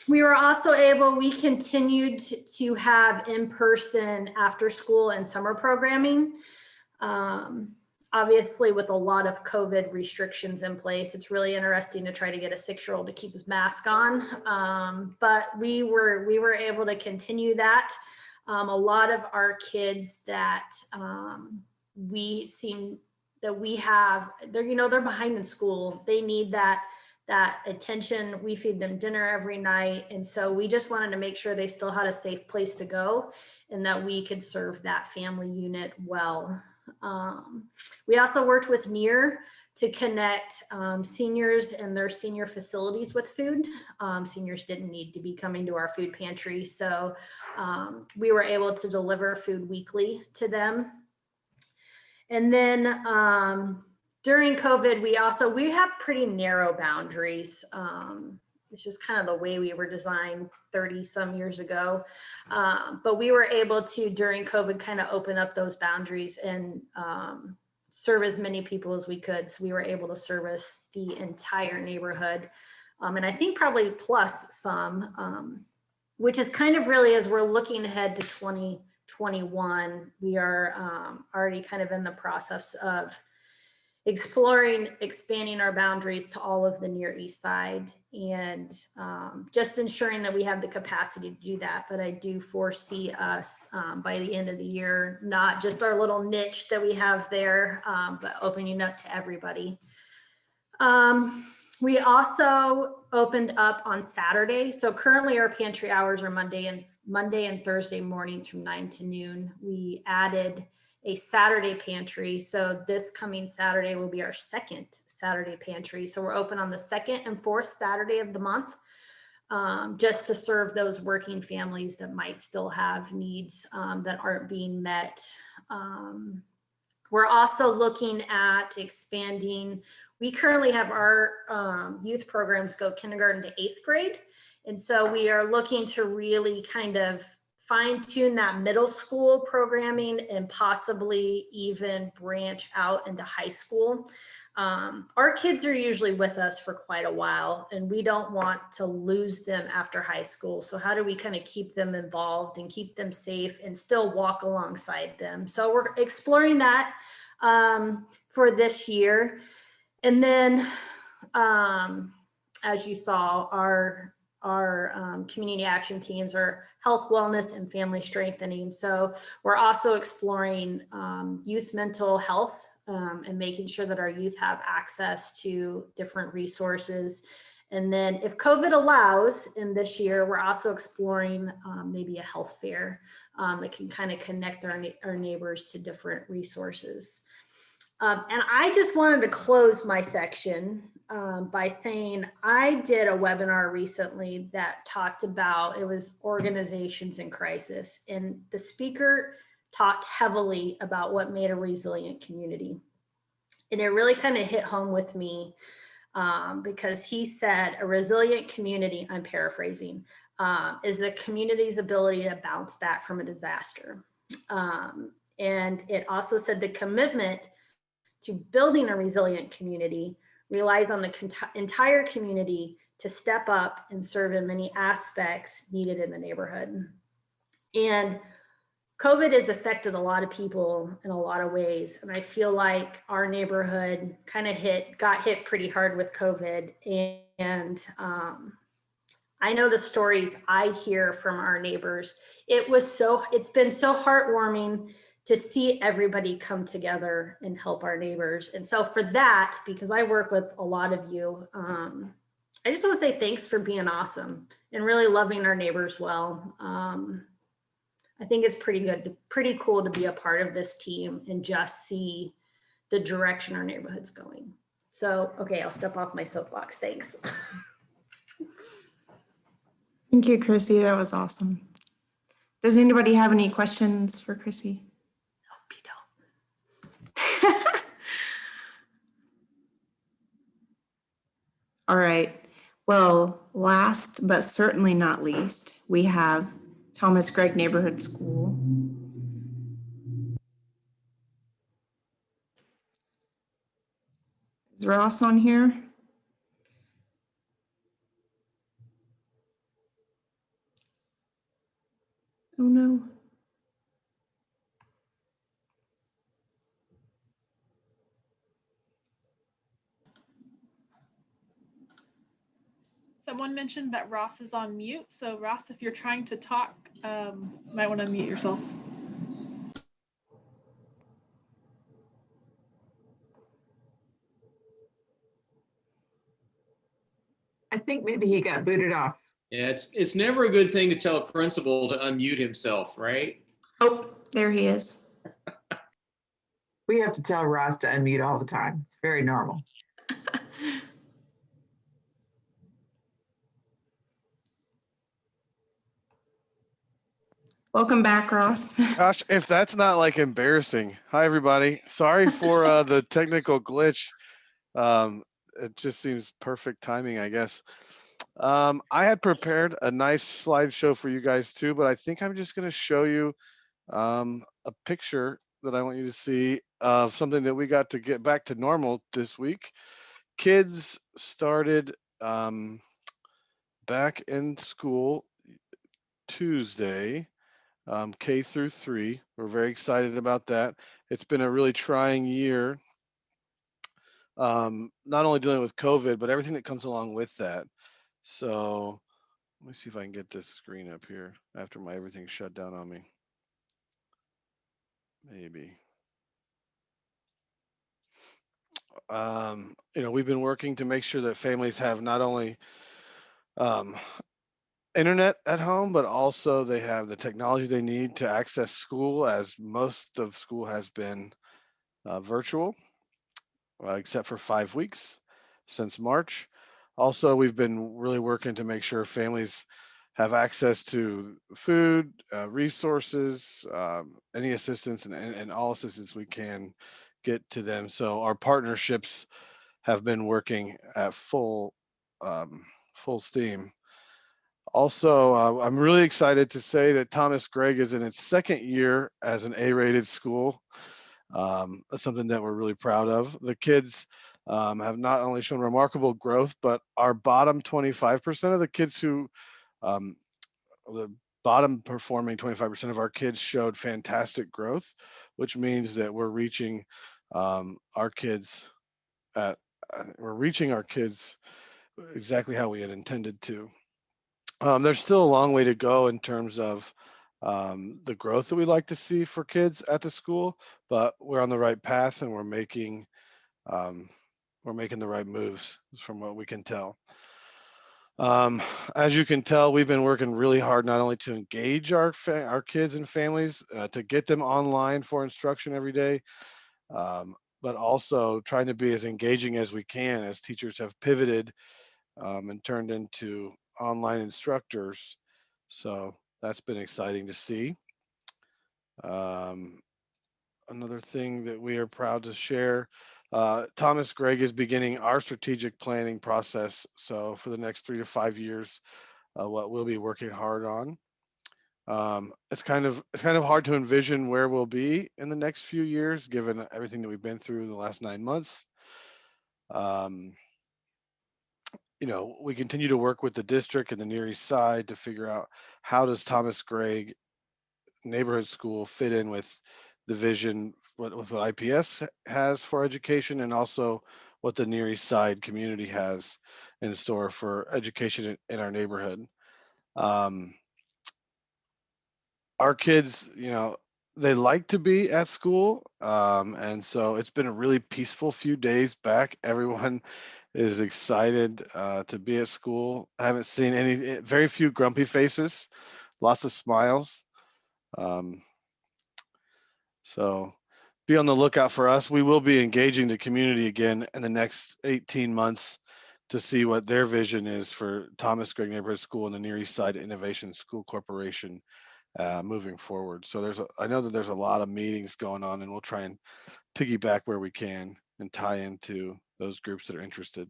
We were also able, we continued to have in-person after school and summer programming. Obviously with a lot of COVID restrictions in place, it's really interesting to try to get a 6-year-old to keep his mask on. But we were able to continue that. A lot of our kids that we have, they're behind in school. They need that attention. We feed them dinner every night. And so we just wanted to make sure they still had a safe place to go and that we could serve that family unit well. We also worked with Near to connect seniors and their senior facilities with food. Seniors didn't need to be coming to our food pantry. So we were able to deliver food weekly to them. And then during COVID, we have pretty narrow boundaries. It's just kind of the way we were designed 30 some years ago. But we were able to, during COVID, kind of open up those boundaries and serve as many people as we could. So we were able to service the entire neighborhood. And I think probably plus some, which is kind of really, as we're looking ahead to 2021, we are already kind of in the process of exploring expanding our boundaries to all of the Near East Side and just ensuring that we have the capacity to do that. But I do foresee us by the end of the year, not just our little niche that we have there, but opening up to everybody. We also opened up on Saturday. So currently our pantry hours are Monday and Thursday mornings from 9 to noon. We added a Saturday pantry. So this coming Saturday will be our second Saturday pantry. So we're open on the 2nd and 4th Saturday of the month, just to serve those working families that might still have needs that aren't being met. We're also looking at expanding. We currently have our youth programs go kindergarten to 8th grade. And so we are looking to really kind of fine tune that middle school programming and possibly even branch out into high school. Our kids are usually with us for quite a while and we don't want to lose them after high school. So how do we kind of keep them involved and keep them safe and still walk alongside them? So we're exploring that for this year. And then as you saw, our community action teams are health, wellness, and family strengthening. So we're also exploring youth mental health and making sure that our youth have access to different resources. And then if COVID allows in this year, we're also exploring maybe a health fair that can kind of connect our neighbors to different resources. And I just wanted to close my section by saying I did a webinar recently that talked about, it was organizations in crisis, and the speaker talked heavily about what made a resilient community. And it really kind of hit home with me because he said a resilient community, I'm paraphrasing, is the community's ability to bounce back from a disaster. And it also said the commitment to building a resilient community relies on the entire community to step up and serve in many aspects needed in the neighborhood. And COVID has affected a lot of people in a lot of ways. And I feel like our neighborhood kind of got hit pretty hard with COVID. And I know the stories I hear from our neighbors. It's been so heartwarming to see everybody come together and help our neighbors. And so for that, because I work with a lot of you, I just want to say thanks for being awesome and really loving our neighbors well. I think it's pretty cool to be a part of this team and just see the direction our neighborhood's going. So, okay, I'll step off my soapbox. Thanks. Thank you, Chrissy. That was awesome. Does anybody have any questions for Chrissy? Nope, you don't. All right. Well, last but certainly not least, we have Thomas Gregg Neighborhood School. Is Ross on here? Oh no. Someone mentioned that Ross is on mute. So Ross, if you're trying to talk, might want to mute yourself. I think maybe he got booted off. Yeah, it's never a good thing to tell a principal to unmute himself, right? Oh, there he is. We have to tell Ross to unmute all the time. It's very normal. Welcome back, Ross. Gosh, if that's not like embarrassing. Hi, everybody. Sorry for the technical glitch. It just seems perfect timing, I guess. I had prepared a nice slideshow for you guys too, but I think I'm just going to show you a picture that I want you to see of something that we got to get back to normal this week. Kids started back in school Tuesday. K through 3. We're very excited about that. It's been a really trying year, not only dealing with COVID, but everything that comes along with that. So let me see if I can get this screen up here after everything shut down on me. Maybe. We've been working to make sure that families have not only internet at home, but also they have the technology they need to access school, as most of school has been virtual, except for 5 weeks since March. Also, we've been really working to make sure families have access to food, resources, any assistance and all assistance we can get to them. So our partnerships have been working at full steam. Also, I'm really excited to say that Thomas Gregg is in its second year as an A-rated school. That's something that we're really proud of. The kids have not only shown remarkable growth, but our bottom 25% of the kids the bottom performing 25% of our kids showed fantastic growth, which means that we're reaching our kids exactly how we had intended to. There's still a long way to go in terms of the growth that we like to see for kids at the school, but we're on the right path and we're making the right moves from what we can tell. As you can tell, we've been working really hard not only to engage our kids and families, to get them online for instruction every day, but also trying to be as engaging as we can as teachers have pivoted and turned into online instructors. So that's been exciting to see. Another thing that we are proud to share, Thomas Gregg is beginning our strategic planning process. So for the next 3 to 5 years, what we'll be working hard on. It's kind of hard to envision where we'll be in the next few years, given everything that we've been through in the last 9 months. Um, we continue to work with the district and the Near East Side to figure out how does Thomas Gregg neighborhood school fit in with the vision, with what IPS has for education, and also what the Near East Side community has in store for education in our neighborhood. Our kids, they like to be at school, and so it's been a really peaceful few days back. Everyone is excited to be at school. I haven't seen very few grumpy faces, lots of smiles. Um, so be on the lookout for us. We will be engaging the community again in the next 18 months to see what their vision is for Thomas Gregg Neighborhood School and the Near East Side Innovation School Corporation moving forward. So I know that there's a lot of meetings going on, and we'll try and piggyback where we can and tie into those groups that are interested.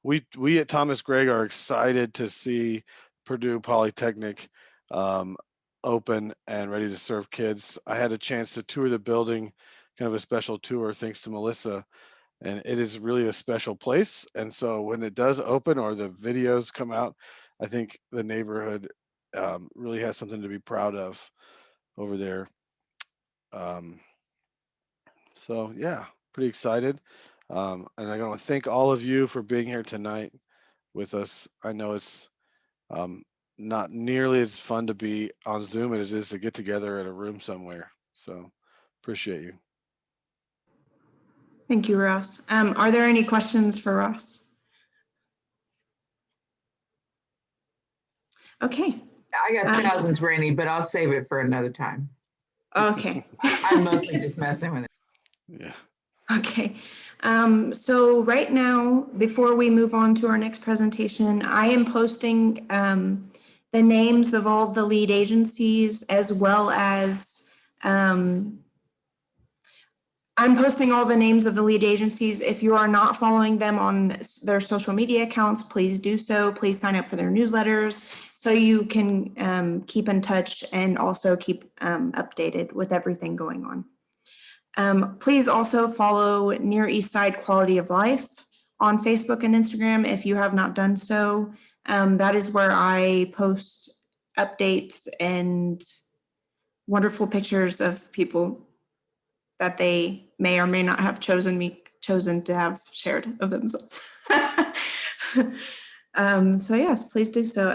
We at Thomas Gregg are excited to see Purdue Polytechnic open and ready to serve kids. I had a chance to tour the building, kind of a special tour thanks to Melissa, and it is really a special place. And so when it does open or the videos come out, I think the neighborhood really has something to be proud of over there. So yeah, pretty excited. And I want to thank all of you for being here tonight with us. I know it's not nearly as fun to be on Zoom as it is to get together at a room somewhere. So appreciate you. Thank you, Ross. Are there any questions for Ross? Okay. I got thousands, Rainey, but I'll save it for another time. Okay. I'm mostly just messing with it. Yeah. Okay. So right now, before we move on to our next presentation, I am posting the names of all the lead agencies, as well as I'm posting all the names of the lead agencies. If you are not following them on their social media accounts, please do so. Please sign up for their newsletters so you can keep in touch and also keep updated with everything going on. Please also follow Near Eastside Quality of Life on Facebook and Instagram if you have not done so. That is where I post updates and wonderful pictures of people that they may or may not have chosen to have shared of themselves. So yes, please do so.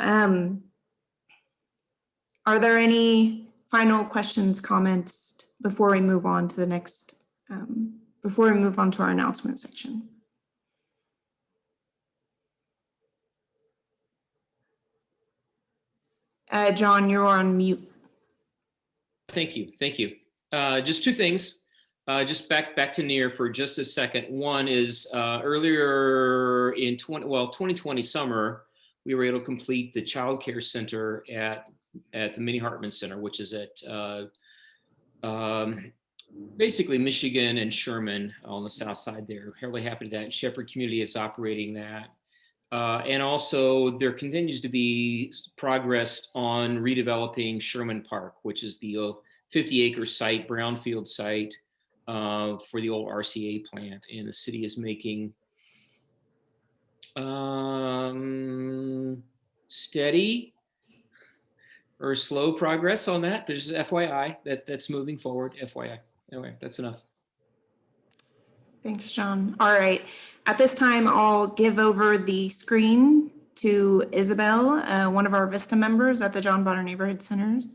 Are there any final questions, comments before we move on to the next, before we move on to our announcement section? John, you're on mute. Thank you. Just two things. Just back to Near for just a second. One is earlier in 2020 summer, we were able to complete the child care center at the Minnie Hartman Center, which is at basically Michigan and Sherman on the south side there. Really happy to that. Shepherd Community is operating that. And also there continues to be progress on redeveloping Sherman Park, which is the 50-acre site, brownfield site for the old RCA plant. And the city is making steady or slow progress on that, but just FYI, that's moving forward, FYI. Anyway, that's enough. Thanks, John. All right. At this time, I'll give over the screen to Isabel, one of our VISTA members at the John Bonner Neighborhood Centers.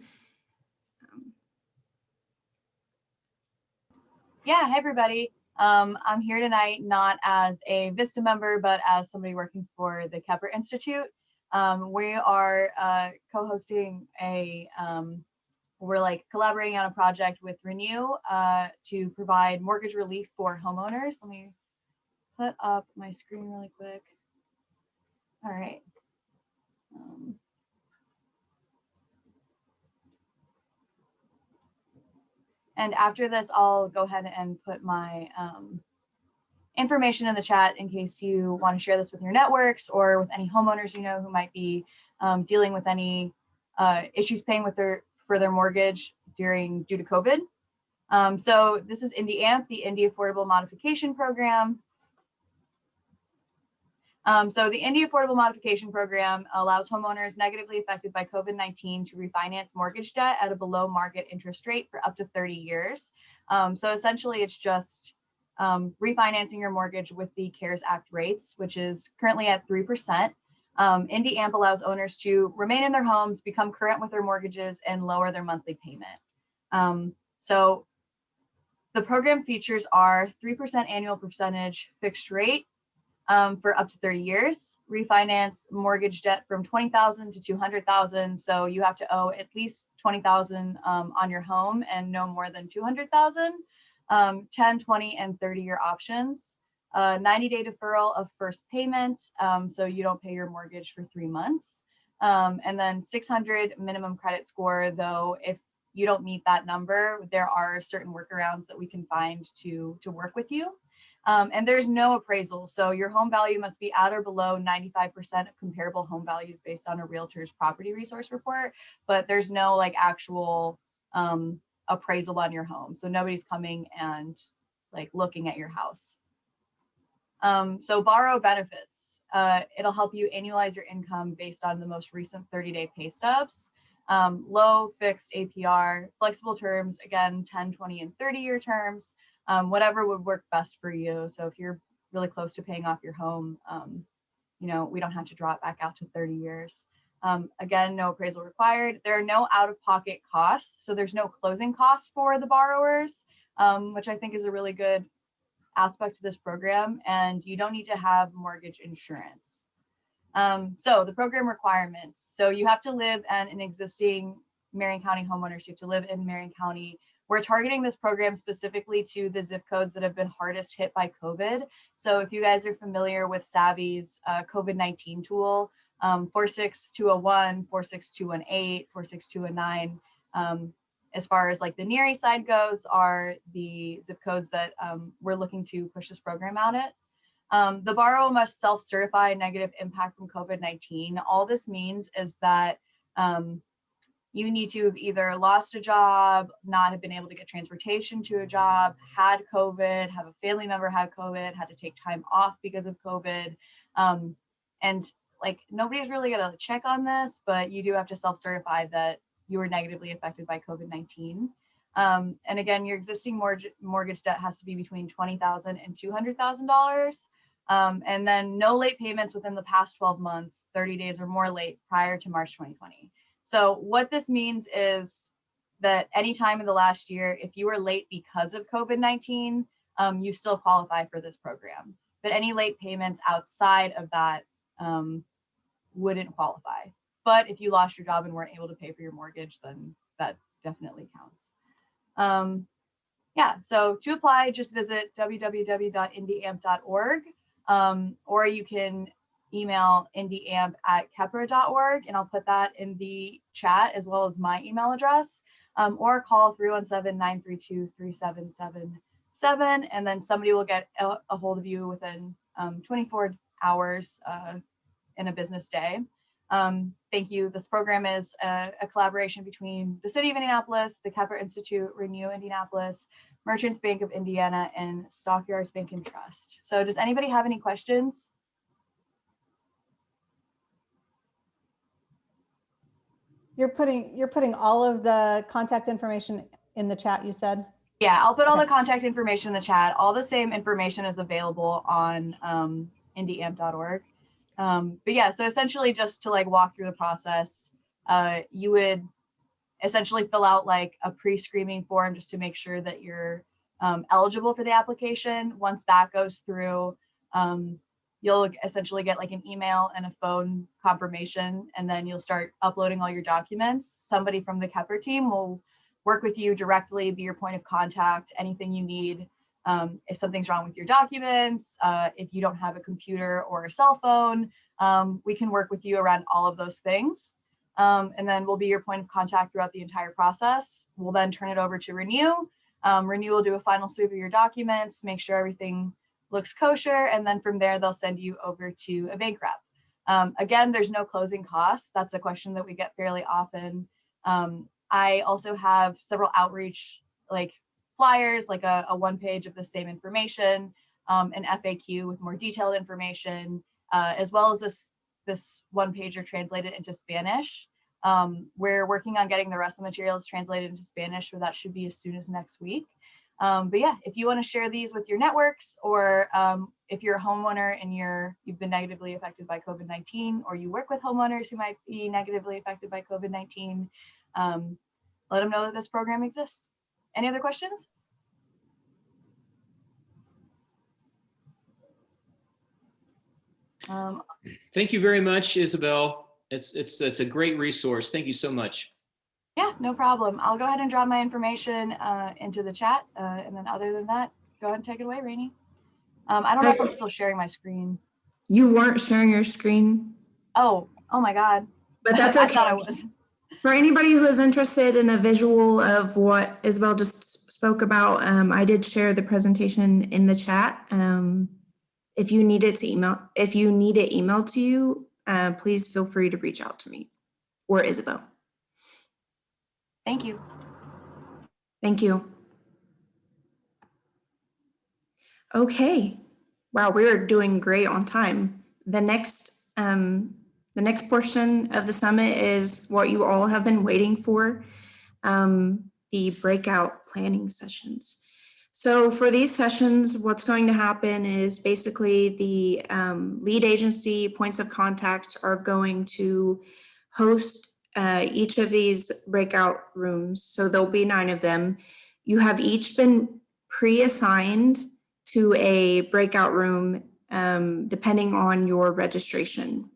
Yeah, hey everybody. I'm here tonight not as a VISTA member, but as somebody working for the Kepler Institute. We are co-hosting we're like collaborating on a project with Renew to provide mortgage relief for homeowners. Let me put up my screen really quick. All right. And after this, I'll go ahead and put my information in the chat in case you want to share this with your networks or with any homeowners you know who might be dealing with any issues paying for their mortgage due to COVID. So this is IndyAMP, the Indy Affordable Modification Program. So the Indy Affordable Modification Program allows homeowners negatively affected by COVID-19 to refinance mortgage debt at a below market interest rate for up to 30 years. So essentially it's just refinancing your mortgage with the CARES Act rates, which is currently at 3%. IndyAMP allows owners to remain in their homes, become current with their mortgages, and lower their monthly payment. So the program features are 3% annual percentage fixed rate for up to 30 years, refinance mortgage debt from 20,000 to 200,000. So you have to owe at least 20,000 on your home and no more than 200,000. 10, 20, and 30-year options. 90-day deferral of first payment, so you don't pay your mortgage for 3 months. And then 600 minimum credit score, though if you don't meet that number, there are certain workarounds that we can find to work with you. And there's no appraisal. So your home value must be at or below 95% of comparable home values based on a realtor's property resource report, but there's no like actual appraisal on your home. So nobody's coming and like looking at your house. So borrow benefits. It'll help you annualize your income based on the most recent 30-day pay stubs. Low fixed APR, flexible terms, again, 10, 20, and 30-year terms. Whatever would work best for you. So if you're really close to paying off your home, you know, we don't have to draw it back out to 30 years. Again, no appraisal required. There are no out-of-pocket costs. So there's no closing costs for the borrowers, which I think is a really good aspect of this program. And you don't need to have mortgage insurance. So the program requirements. So you have to live in an existing Marion County homeowners. You have to live in Marion County. We're targeting this program specifically to the zip codes that have been hardest hit by COVID. So if you guys are familiar with Savvy's COVID-19 tool, 46201, 46218, 46219, as far as like the Near Eastside goes, are the zip codes that we're looking to push this program out at. The borrower must self-certify negative impact from COVID-19. All this means is that you need to have either lost a job, not have been able to get transportation to a job, had COVID, have a family member had COVID, had to take time off because of COVID. And like nobody's really gonna check on this, but you do have to self-certify that you were negatively affected by COVID-19. And again, your existing mortgage debt has to be between $20,000 and $200,000. And then no late payments within the past 12 months, 30 days or more late prior to March 2020. So what this means is that anytime in the last year, if you were late because of COVID-19, you still qualify for this program. But any late payments outside of that wouldn't qualify. But if you lost your job and weren't able to pay for your mortgage, then that definitely counts. Yeah, so to apply, just visit www.indyamp.org, or you can email indyamp@kepra.org, and I'll put that in the chat as well as my email address, or call 317-932-3777, and then somebody will get a hold of you within 24 hours in a business day. Thank you. This program is a collaboration between the City of Indianapolis, the Kepler Institute, Renew Indianapolis, Merchants Bank of Indiana, and Stockyards Bank and Trust. So does anybody have any questions? You're putting all of the contact information in the chat, you said? Yeah, I'll put all the contact information in the chat. All the same information is available on indyamp.org. But yeah, so essentially just to like walk through the process, you would essentially fill out like a pre-screening form just to make sure that you're eligible for the application. Once that goes through, you'll essentially get like an email and a phone confirmation, and then you'll start uploading all your documents. Somebody from the Kepler team will work with you directly, be your point of contact, anything you need. If something's wrong with your documents, if you don't have a computer or a cell phone, we can work with you around all of those things. And then we'll be your point of contact throughout the entire process. We'll then turn it over to Renew. Renew will do a final sweep of your documents, make sure everything looks kosher, and then from there they'll send you over to a bank rep. Again, there's no closing costs. That's a question that we get fairly often. I also have several outreach like flyers, like a one page of the same information, an FAQ with more detailed information, as well as this one pager translated into Spanish. We're working on getting the rest of the materials translated into Spanish, so that should be as soon as next week. But yeah, if you want to share these with your networks, or if you're a homeowner and you've been negatively affected by COVID-19, or you work with homeowners who might be negatively affected by COVID-19, let them know that this program exists. Any other questions? Thank you very much, Isabel. It's a great resource. Thank you so much. Yeah, no problem. I'll go ahead and drop my information into the chat. And then other than that, go ahead and take it away, Rainey. I don't know if I'm still sharing my screen. You weren't sharing your screen. Oh my God. But that's okay. I thought I was. For anybody who is interested in a visual of what Isabel just spoke about, I did share the presentation in the chat. If you need it emailed to you, please feel free to reach out to me or Isabel. Thank you. Thank you. Okay. Wow, we're doing great on time. The next portion of the summit is what you all have been waiting for, the breakout planning sessions. So for these sessions, what's going to happen is basically the lead agency points of contact are going to host each of these breakout rooms. So there'll be 9 of them. You have each been pre-assigned to a breakout room depending on your registration.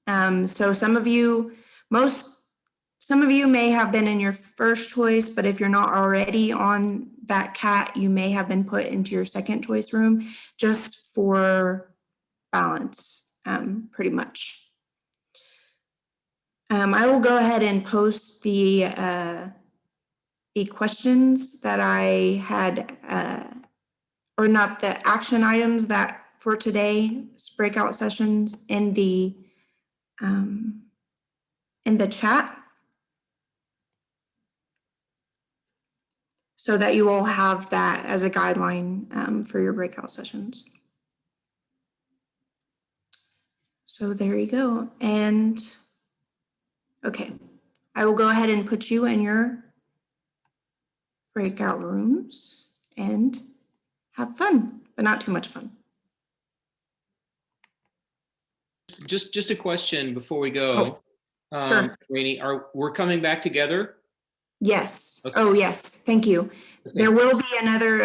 So some of you may have been in your first choice, but if you're not already on that CAT, you may have been put into your second choice room just for balance, pretty much. I will go ahead and post the questions that I had, or not the action items that for today's breakout sessions in the chat, so that you all have that as a guideline for your breakout sessions. So there you go. And okay, I will go ahead and put you in your breakout rooms and have fun, but not too much fun. Just a question before we go. Sure. Rainey, we're coming back together? Yes. Okay. Oh, yes. Thank you. Okay. There will be another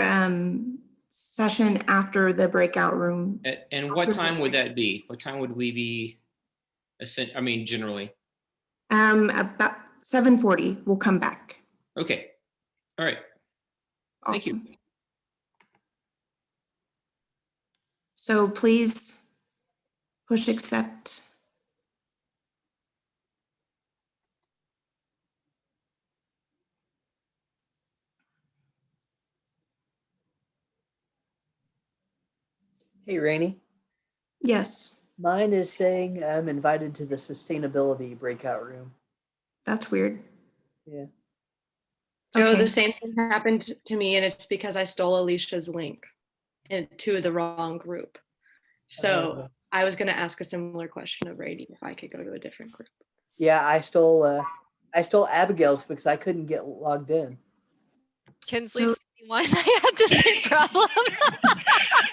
session after the breakout room. And what time would that be? What time would we be, generally? About 7:40, we'll come back. Okay. All right. Awesome. Thank you. So please push accept. Hey, Rainey. Yes. Mine is saying I'm invited to the sustainability breakout room. That's weird. Yeah. Joe, Okay. the same thing happened to me, and it's because I stole Alicia's link into the wrong group. So I was going to ask a similar question of Rainey if I could go to a different group. Yeah, I stole Abigail's because I couldn't get logged in. Kinsley's one. I had the same problem.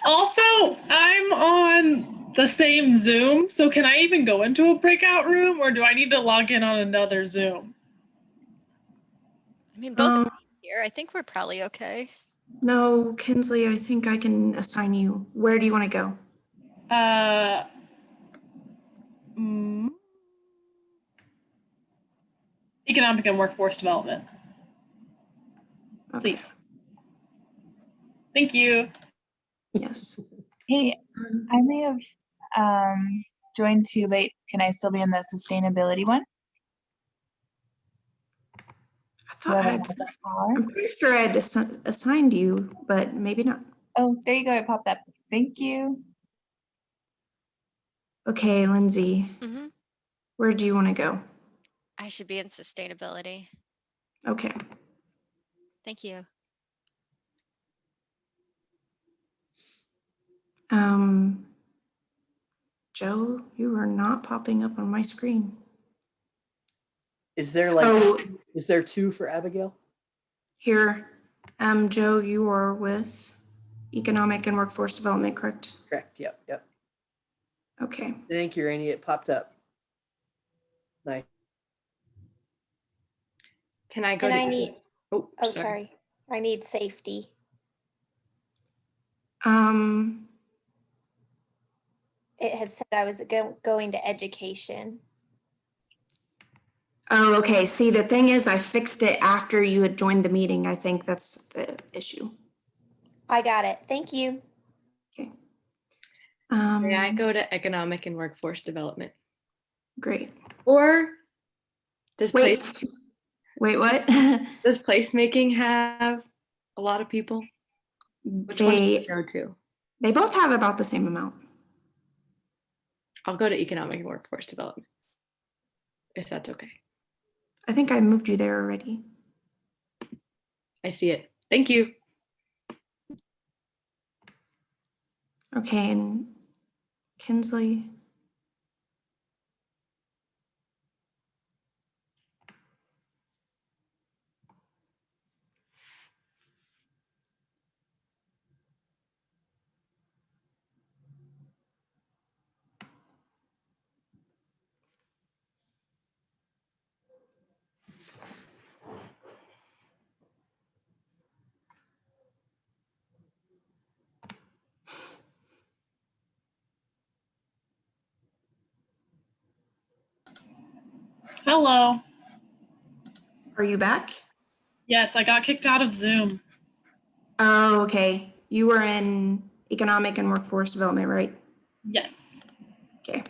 Also, I'm on the same Zoom, so can I even go into a breakout room, or do I need to log in on another Zoom? I mean, both of you here. I think we're probably okay. No, Kinsley, I think I can assign you. Where do you want to go? Economic and workforce development. Okay. Please. Thank you. Yes. Hey, I may have joined too late. Can I still be in the sustainability one? I'm pretty sure I had assigned you, but maybe not. Oh, there you go. It popped up. Thank you. Okay, Lindsay, Hmm. where do you want to go? I should be in sustainability. Okay. Thank you. Joe, you are not popping up on my screen. Is there like, Oh, is there two for Abigail? here. Joe, you are with Economic and Workforce Development, correct? Correct. Yep. Yep. Okay. Thank you, Rainey. It popped up. Nice. Can I go And to? I need, Oh, oh, sorry. sorry. I need safety. It had said I was going to education. Oh, okay. See, the thing is, I fixed it after you had joined the meeting. I think that's the issue. I got it. Thank you. Okay. May I go to economic and workforce development? Great. Or does Wait, place wait, what? does placemaking have a lot of people? Which one do you They, go to? they both have about the same amount. I'll go to economic and workforce development, if that's okay. I think I moved you there already. I see it. Thank you. Okay, and Kinsley. Hello. Are you back? Yes, I got kicked out of Zoom. Oh, okay. You were in Economic and Workforce Development, right? Yes. Okay.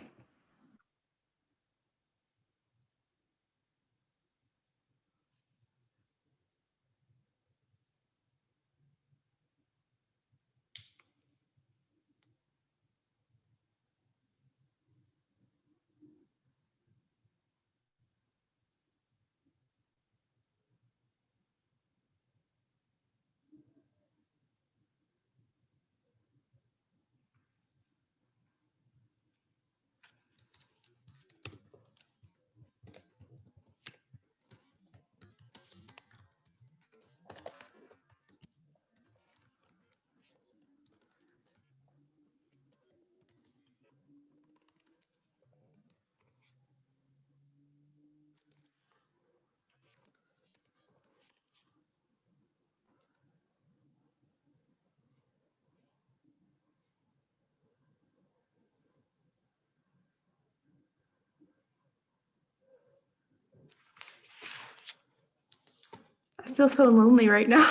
I feel so lonely right now.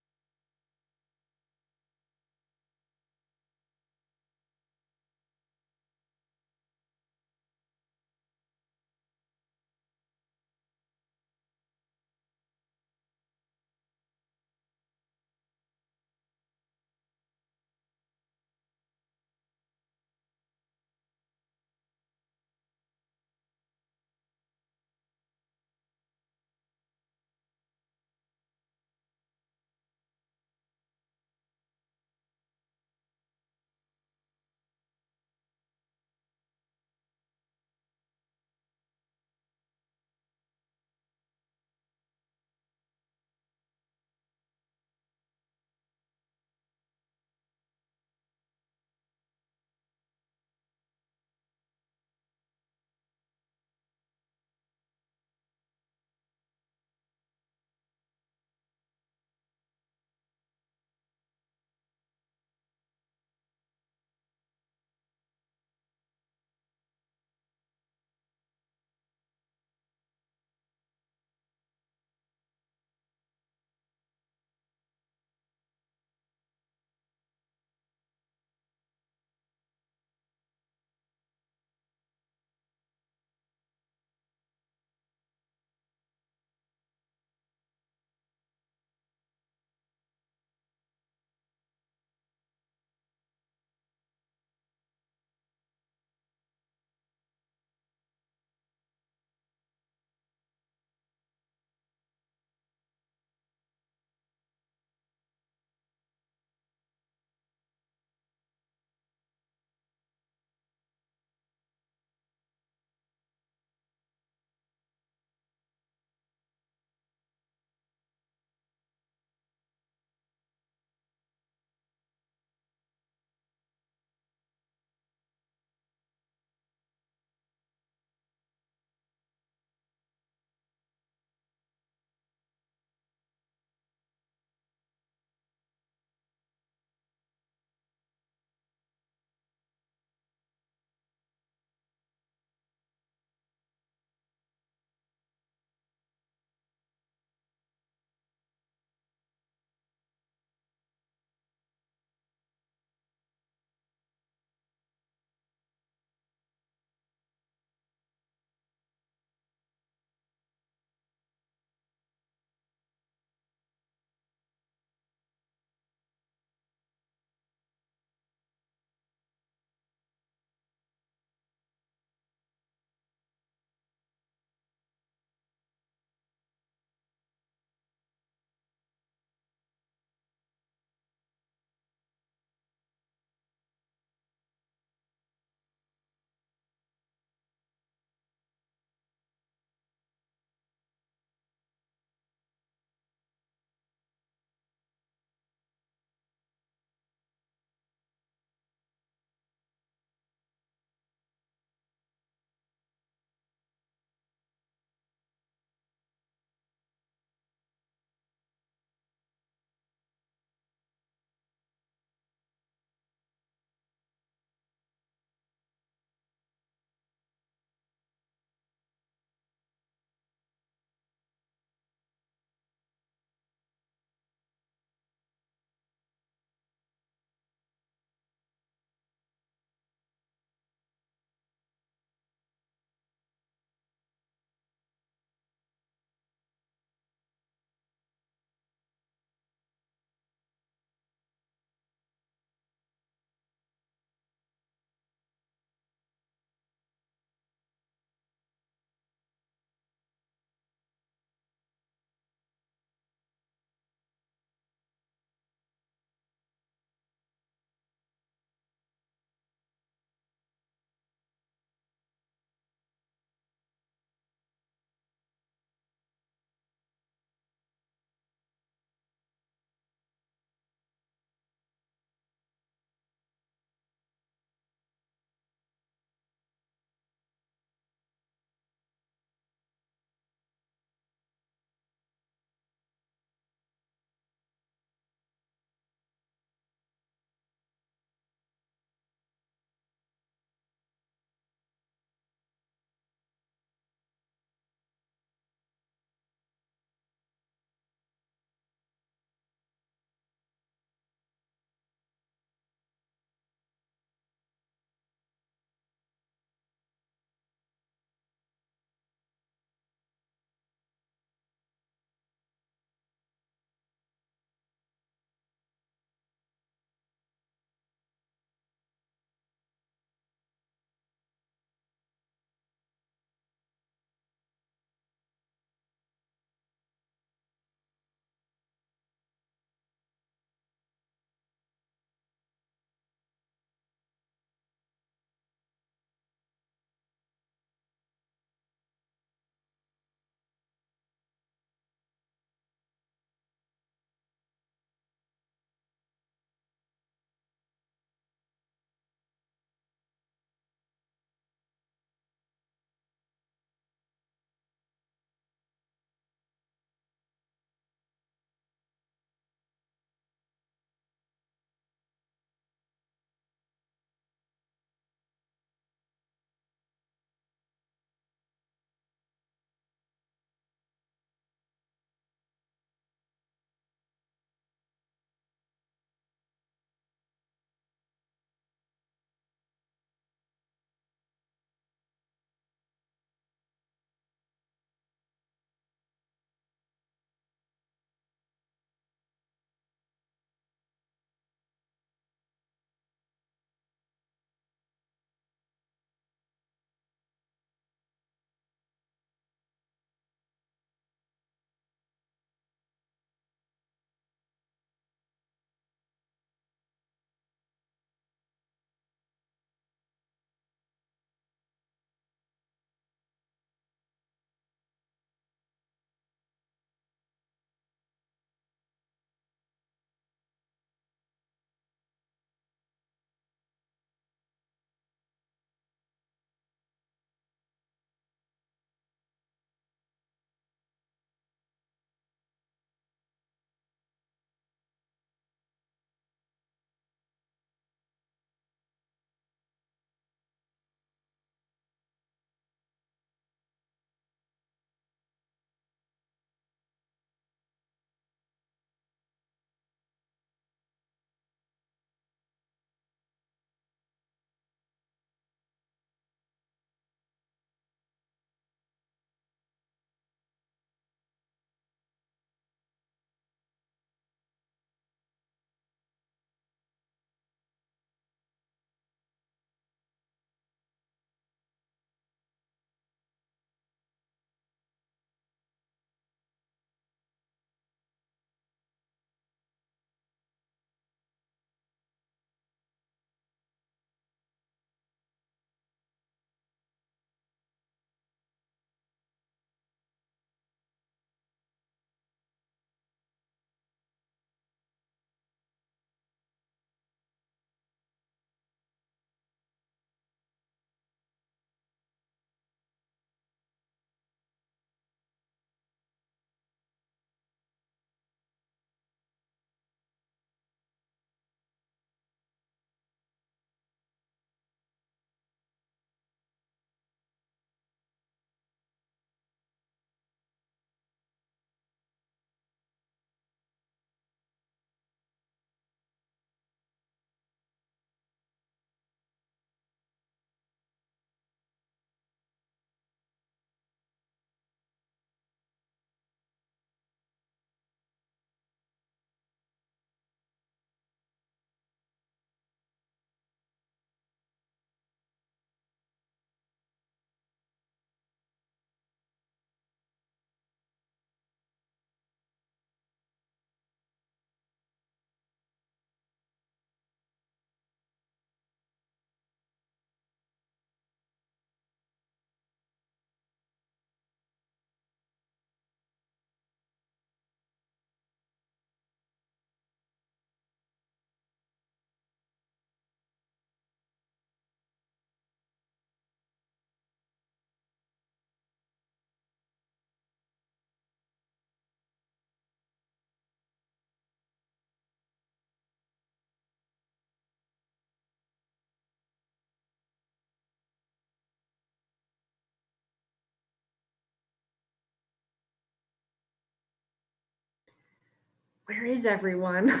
Where is everyone?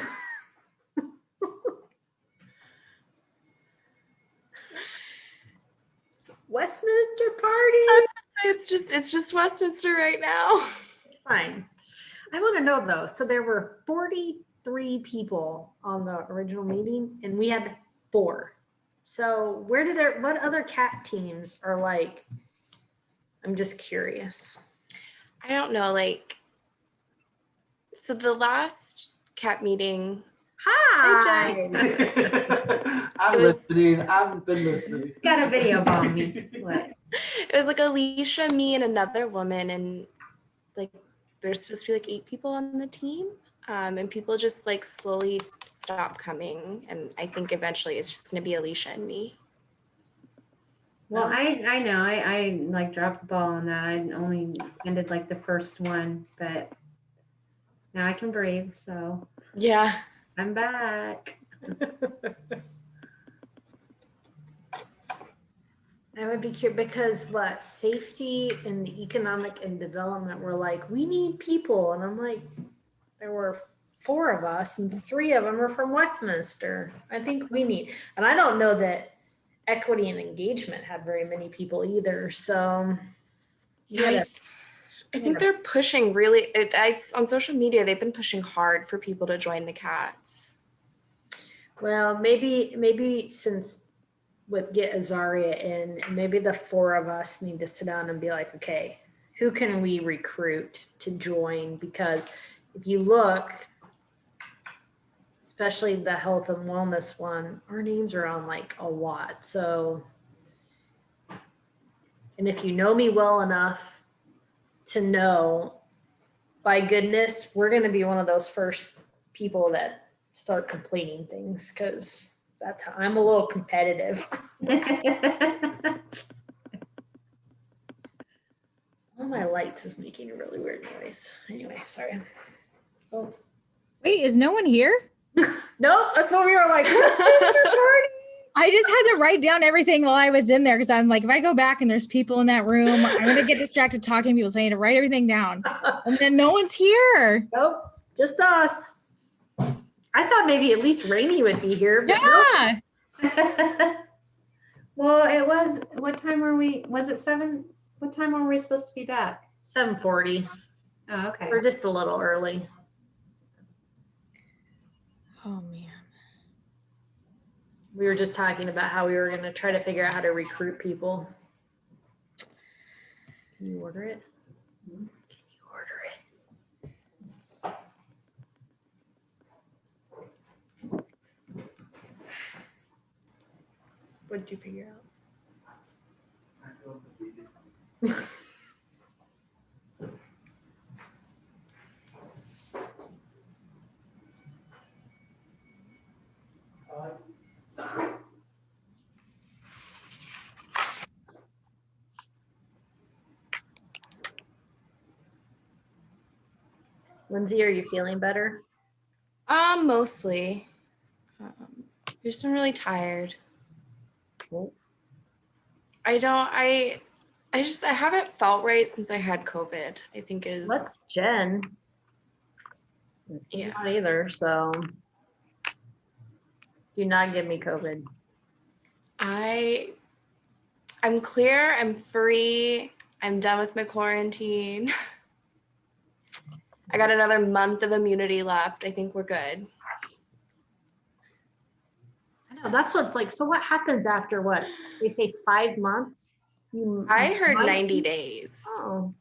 Westminster party. It's just Westminster right now. Fine. I want to know though. So there were 43 people on the original meeting, and we had 4. So where did it? What other cat teams are like? I'm just curious. I don't know, like, so the last cat meeting. Hi. I'm listening. I've been listening. Got a video bomb me. What? It was like Alicia, me, and another woman, and like there's supposed to be like 8 people on the team, and people just like slowly stop coming, and I think eventually it's just gonna be Alicia and me. Well, I know I like dropped the ball on that. I only ended like the first one, but now I can breathe. So yeah, I'm back. I would be curious because what safety and the economic and development were like, we need people. And I'm like, there were 4 of us and 3 of them are from Westminster. I think we need, and I don't know that equity and engagement had very many people either. So yeah, I think they're pushing really, on social media, they've been pushing hard for people to join the cats. Well, maybe since get Azaria in, maybe the 4 of us need to sit down and be like, okay, who can we recruit to join? Because if you look, especially the health and wellness one, our names are on like a lot. So, and if you know me well enough to know, by goodness, we're going to be one of those first people that start completing things, because that's how I'm a little competitive. One of my lights is making a really weird noise. Anyway, sorry. Oh. Wait, is no one here? Nope, that's what we were like. I just had to write down everything while I was in there because I'm like, if I go back and there's people in that room, I'm gonna get distracted talking to people, so I need to write everything down. And then no one's here. Nope, just us. I thought maybe at least Rainey would be here. But yeah. Nope. Well, it was, what time were we, was it 7? What time were we supposed to be back? 7:40. Oh, okay. We're just a little early. Oh man. We were just talking about how we were going to try to figure out how to recruit people. Can you order it? Can you order it? What did you figure out? Lindsay, are you feeling better? Mostly. I've just been really tired. Cool. I haven't felt right since I had COVID, I think is. That's Jen. Yeah. Not either, so do not give me COVID. I'm clear, I'm free, I'm done with my quarantine. I got another month of immunity left. I think we're good. I know, that's what's like, so what happens after what? They say 5 months? I heard might 90 be- days. Oh.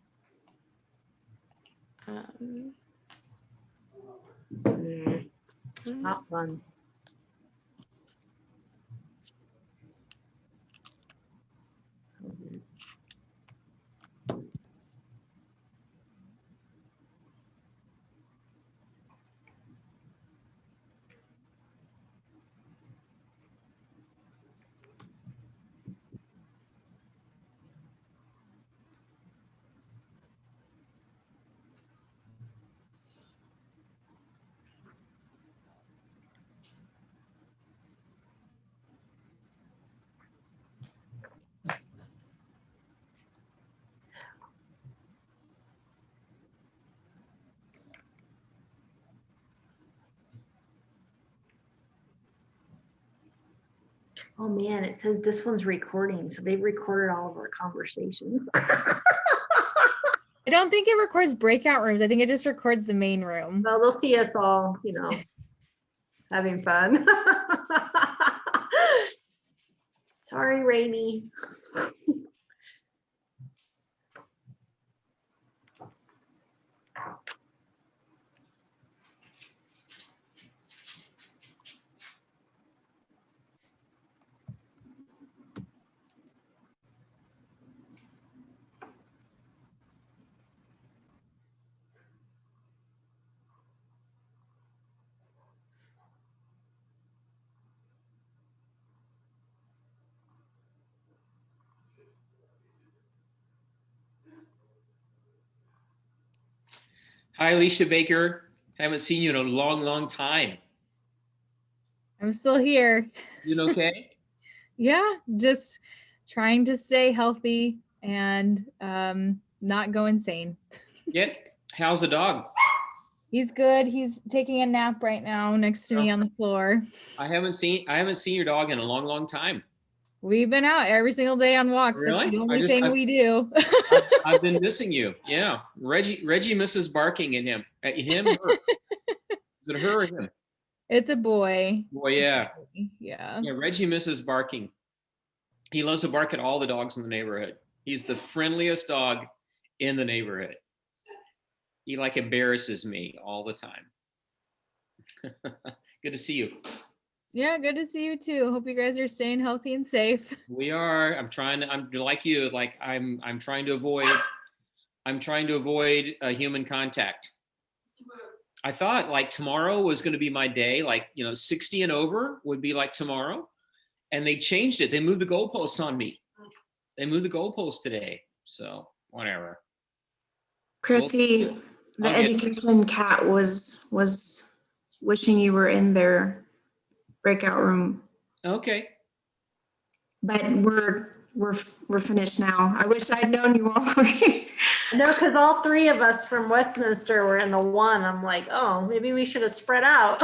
Not fun. Oh man, it says this one's recording, so they've recorded all of our conversations. I don't think it records breakout rooms. I think it just records the main room. Well, they'll see us all, you know, having fun. Sorry, Rainy. Hi, Alicia Baker. Haven't seen you in a long, long time. I'm still here. You doing okay? Yeah, just trying to stay healthy and not go insane. Yeah. How's the dog? He's good. He's taking a nap right now next to me on the floor. I haven't seen your dog in a long, long time. We've been out every single day on walks. Really? That's the only thing we do. I've been missing you. Yeah. Reggie misses barking at him. At him or her? Is it her or him? It's a boy. Boy, yeah. Yeah. Yeah, Reggie misses barking. He loves to bark at all the dogs in the neighborhood. He's the friendliest dog in the neighborhood. He like embarrasses me all the time. Good to see you. Yeah, good to see you too. Hope you guys are staying healthy and safe. We are. I'm like you. Like I'm trying to avoid human contact. I thought like tomorrow was going to be my day. Like 60 and over would be like tomorrow, and they changed it. They moved the goalpost on me. They moved the goalpost today. So whatever. Chrissy, the education cat was wishing you were in their breakout room, Okay. but we're finished now. I wish I'd known you already. No, because all three of us from Westminster were in the one. I'm like, oh, maybe we should have spread out.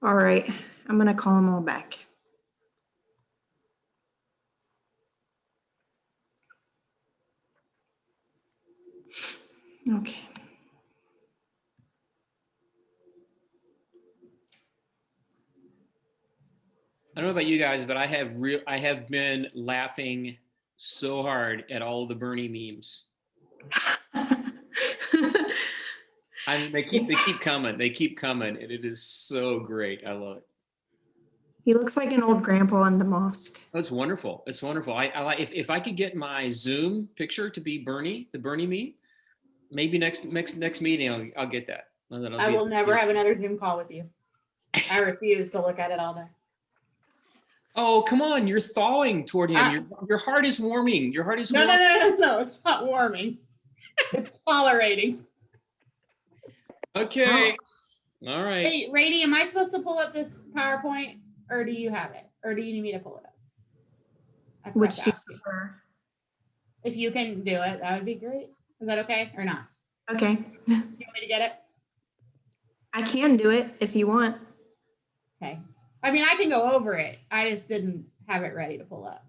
All right, I'm gonna call them all back. Okay. I don't know about you guys, but I have been laughing so hard at all the Bernie memes. I mean, they keep coming. They keep coming, and it is so great. I love it. He looks like an old grandpa in the mosque. Oh, it's wonderful. It's wonderful. I like if I could get my Zoom picture to be Bernie, the Bernie meme. Maybe next meeting I'll get that. I will never have another Zoom call with you. I refuse to look at it all day. Oh, come on. You're thawing toward him. Your heart is warming. Your heart is warming. No. It's not warming. It's tolerating. Okay. All right. Hey, Rainy, am I supposed to pull up this PowerPoint or do you have it? Or do you need me to pull it up? Which do you prefer? If you can do it, that would be great. Is that okay or not? Okay. You want me to get it? I can do it if you want. Okay. I mean, I can go over it. I just didn't have it ready to pull up.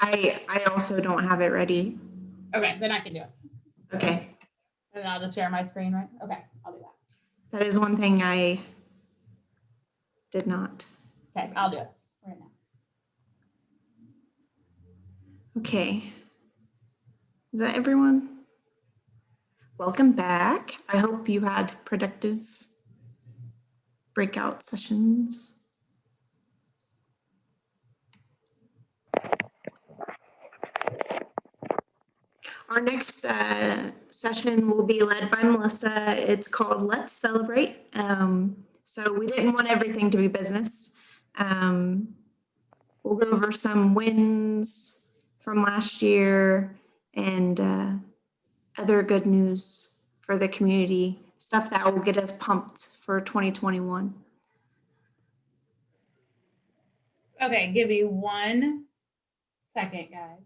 I also don't have it ready. Okay, then I can do it. Okay. And I'll just share my screen, right? Okay, I'll do that. That is one thing I did not. Okay, I'll do it right now. Okay. Is that everyone? Welcome back. I hope you had productive breakout sessions. Our next session will be led by Melissa. It's called Let's Celebrate. So we didn't want everything to be business. We'll go over some wins from last year and other good news for the community, stuff that will get us pumped for 2021. Okay, give me 1 second, guys.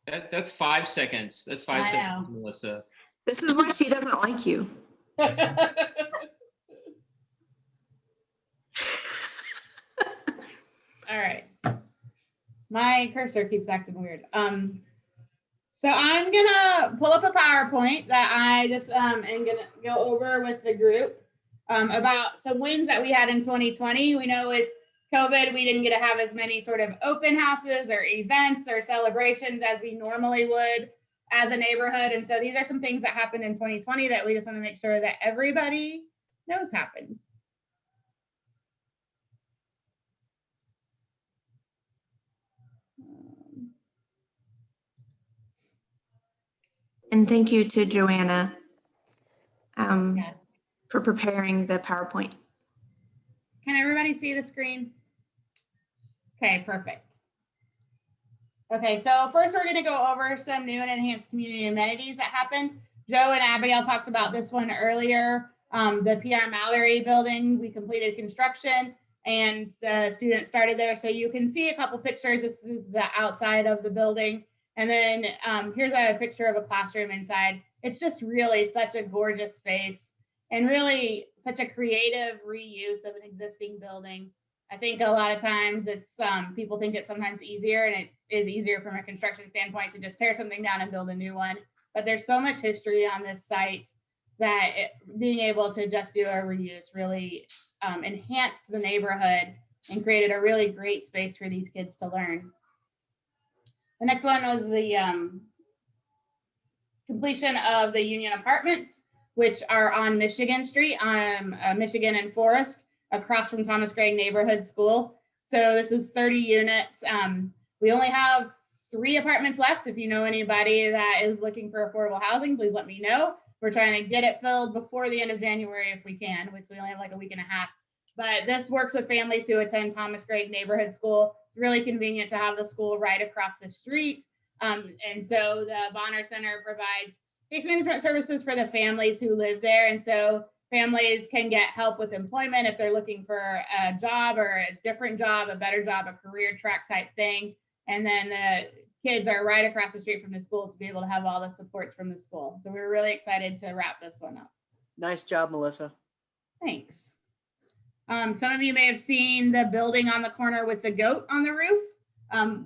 That's 5 seconds. That's 5 I seconds, know. Melissa. This is why she doesn't like you. All right. My cursor keeps acting weird. So I'm gonna pull up a PowerPoint that I just am gonna go over with the group about some wins that we had in 2020. We know with COVID, we didn't get to have as many sort of open houses or events or celebrations as we normally would as a neighborhood. And so these are some things that happened in 2020 that we just want to make sure that everybody knows happened. And thank you to Joanna for preparing the PowerPoint. Can everybody see the screen? Okay, perfect. Okay, so first we're going to go over some new and enhanced community amenities that happened. Joe and Abigail talked about this one earlier. The PR Mallory building, we completed construction and the students started there. So you can see a couple pictures. This is the outside of the building. And then here's a picture of a classroom inside. It's just really such a gorgeous space and really such a creative reuse of an existing building. I think a lot of times it's people think it's sometimes easier, and it is easier from a construction standpoint to just tear something down and build a new one. But there's so much history on this site that being able to just do a reuse really enhanced the neighborhood and created a really great space for these kids to learn. The next one was the completion of the Union Apartments, which are on Michigan Street, on Michigan and Forest, across from Thomas Gregg Neighborhood School. So this is 30 units. We only have 3 apartments left. If you know anybody that is looking for affordable housing, please let me know. We're trying to get it filled before the end of January if we can, which we only have like a week and a half. But this works with families who attend Thomas Gregg Neighborhood School. It's really convenient to have the school right across the street. And so the Bonner Center provides case management services for the families who live there. And so families can get help with employment if they're looking for a job or a different job, a better job, a career track type thing. And then the kids are right across the street from the school to be able to have all the supports from the school. So we were really excited to wrap this one up. Nice job, Melissa. Thanks. Some of you may have seen the building on the corner with the goat on the roof.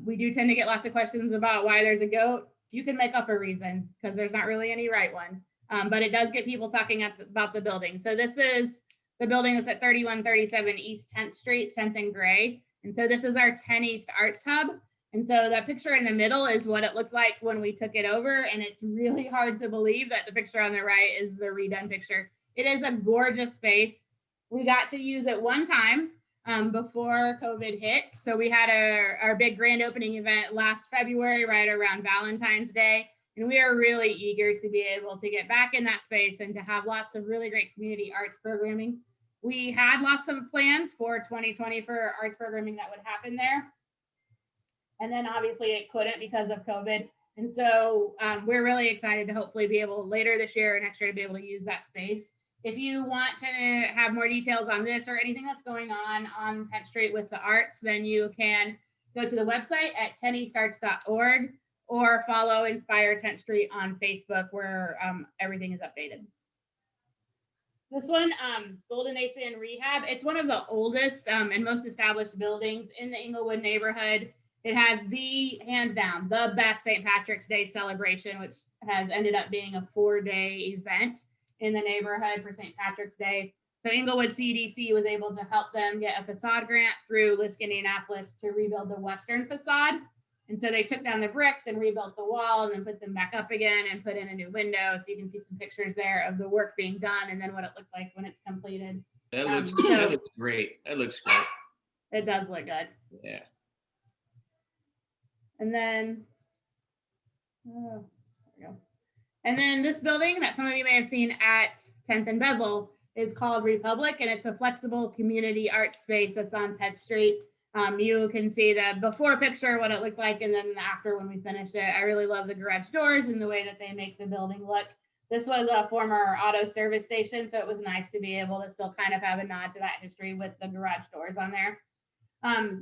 We do tend to get lots of questions about why there's a goat. You can make up a reason because there's not really any right one. But it does get people talking about the building. So this is the building that's at 3137 East 10th Street, 10th and Gray. And so this is our 10 East Arts Hub. And so that picture in the middle is what it looked like when we took it over. And it's really hard to believe that the picture on the right is the redone picture. It is a gorgeous space. We got to use it one time before COVID hit. So we had our big grand opening event last February, right around Valentine's Day. And we are really eager to be able to get back in that space and to have lots of really great community arts programming. We had lots of plans for 2020 for arts programming that would happen there. And then obviously it couldn't because of COVID. And so we're really excited to hopefully be able later this year or next year to be able to use that space. If you want to have more details on this or anything that's going on 10th Street with the arts, then you can go to the website at 10eastarts.org or follow Inspire 10th Street on Facebook where everything is updated. This one, Golden Ace Rehab, it's one of the oldest and most established buildings in the Inglewood neighborhood. It has the, hands down, the best St. Patrick's Day celebration, which has ended up being a 4-day event in the neighborhood for St. Patrick's Day. So Inglewood CDC was able to help them get a facade grant through Lisk Indianapolis to rebuild the western facade. And so they took down the bricks and rebuilt the wall and then put them back up again and put in a new window. So you can see some pictures there of the work being done and then what it looked like when it's completed. That looks great. That looks great. It does look good. Yeah. And then, there we go. And then this building that some of you may have seen at 10th and Bevel is called Republic, and it's a flexible community art space that's on 10th Street. You can see the before picture, what it looked like, and then after when we finished it. I really love the garage doors and the way that they make the building look. This was a former auto service station, so it was nice to be able to still kind of have a nod to that history with the garage doors on there.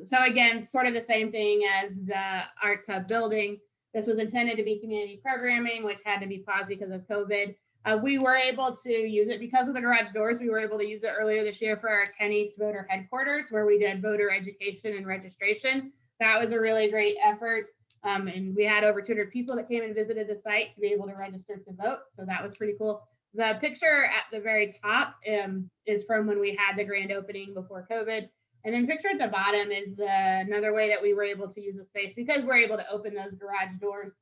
So again, sort of the same thing as the Arts Hub building. This was intended to be community programming, which had to be paused because of COVID. We were able to use it because of the garage doors. We were able to use it earlier this year for our 10 East voter headquarters, where we did voter education and registration. That was a really great effort. And we had over 200 people that came and visited the site to be able to register to vote. So that was pretty cool. The picture at the very top is from when we had the grand opening before COVID. And then the picture at the bottom is another way that we were able to use the space because we're able to open those garage doors.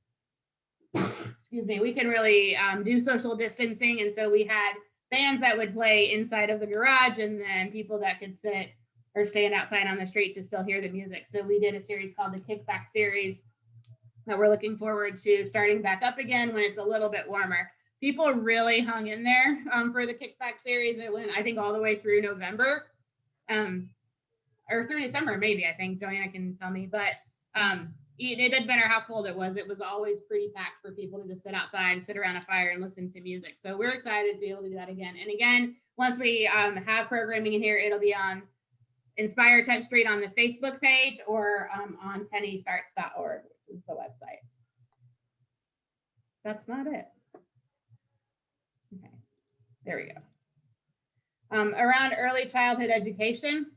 Excuse me, we can really do social distancing. And so we had bands that would play inside of the garage and then people that could sit or stand outside on the street to still hear the music. So we did a series called the Kickback Series that we're looking forward to starting back up again when it's a little bit warmer. People really hung in there for the Kickback Series. It went, I think, all the way through November. Or through December, maybe, I think. Joanna can tell me. But it didn't matter how cold it was. It was always pretty packed for people to just sit outside and sit around a fire and listen to music. So we're excited to be able to do that again. And again, once we have programming in here, it'll be on Inspire 10th Street on the Facebook page or on 10eastarts.org, which is the website. That's not it. Okay, there we go. Around early childhood education,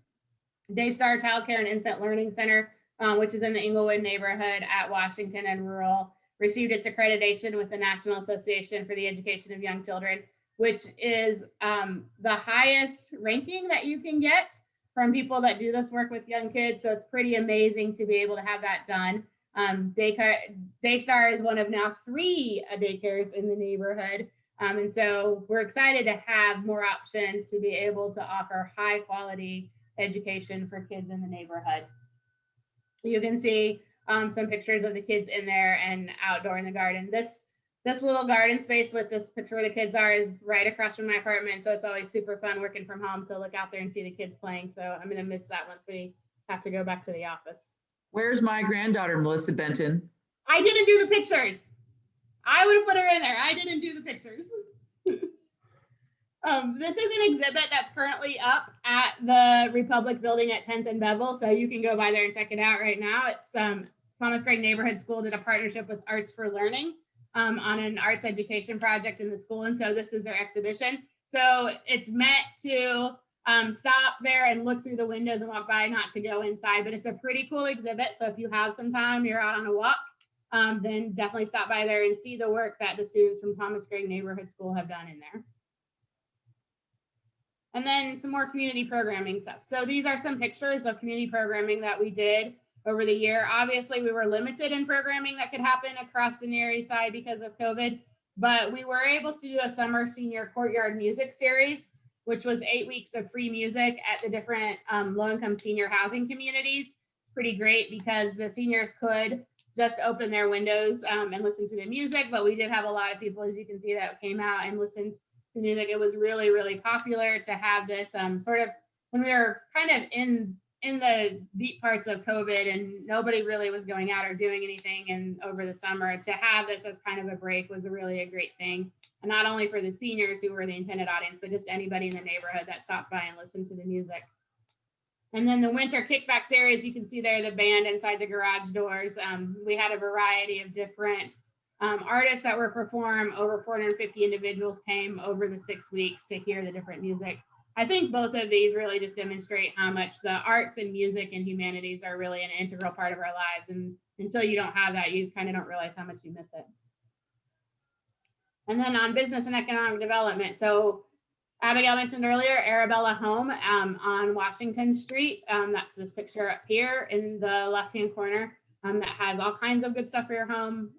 Daystar Child Care and Infant Learning Center, which is in the Inglewood neighborhood at Washington and Rural, received its accreditation with the National Association for the Education of Young Children, which is the highest ranking that you can get from people that do this work with young kids. So it's pretty amazing to be able to have that done. Daystar is one of now 3 daycares in the neighborhood. And so we're excited to have more options to be able to offer high quality education for kids in the neighborhood. You can see some pictures of the kids in there and outdoor in the garden. This little garden space with this picture where the kids are is right across from my apartment. So it's always super fun working from home to look out there and see the kids playing. So I'm going to miss that once we have to go back to the office. Where's my granddaughter, Melissa Benton? I didn't do the pictures. I would have put her in there. I didn't do the pictures. This is an exhibit that's currently up at the Republic Building at 10th and Bevel, so you can go by there and check it out right now. It's Thomas Gregg Neighborhood School did a partnership with Arts for Learning on an arts education project in the school, and so this is their exhibition. So it's meant to stop there and look through the windows and walk by, not to go inside, but it's a pretty cool exhibit. So if you have some time, you're out on a walk, then definitely stop by there and see the work that the students from Thomas Gregg Neighborhood School have done in there. And then some more community programming stuff. So these are some pictures of community programming that we did over the year. Obviously, we were limited in programming that could happen across the Near East Side because of COVID, but we were able to do a summer senior courtyard music series, which was 8 weeks of free music at the different low-income senior housing communities. It's pretty great because the seniors could just open their windows and listen to the music, but we did have a lot of people, as you can see, that came out and listened to music. It was really, really popular to have this sort of when we were kind of in the deep parts of COVID and nobody really was going out or doing anything, and over the summer to have this as kind of a break was really a great thing. And not only for the seniors who were the intended audience, but just anybody in the neighborhood that stopped by and listened to the music. And then the winter kickback series, you can see there the band inside the garage doors. We had a variety of different artists that were performed. Over 450 individuals came over the 6 weeks to hear the different music. I think both of these really just demonstrate how much the arts and music and humanities are really an integral part of our lives. And until you don't have that, you kind of don't realize how much you miss it. And then on business and economic development. So Abigail mentioned earlier, Arabella Home on Washington Street. That's this picture up here in the left-hand corner that has all kinds of good stuff for your home.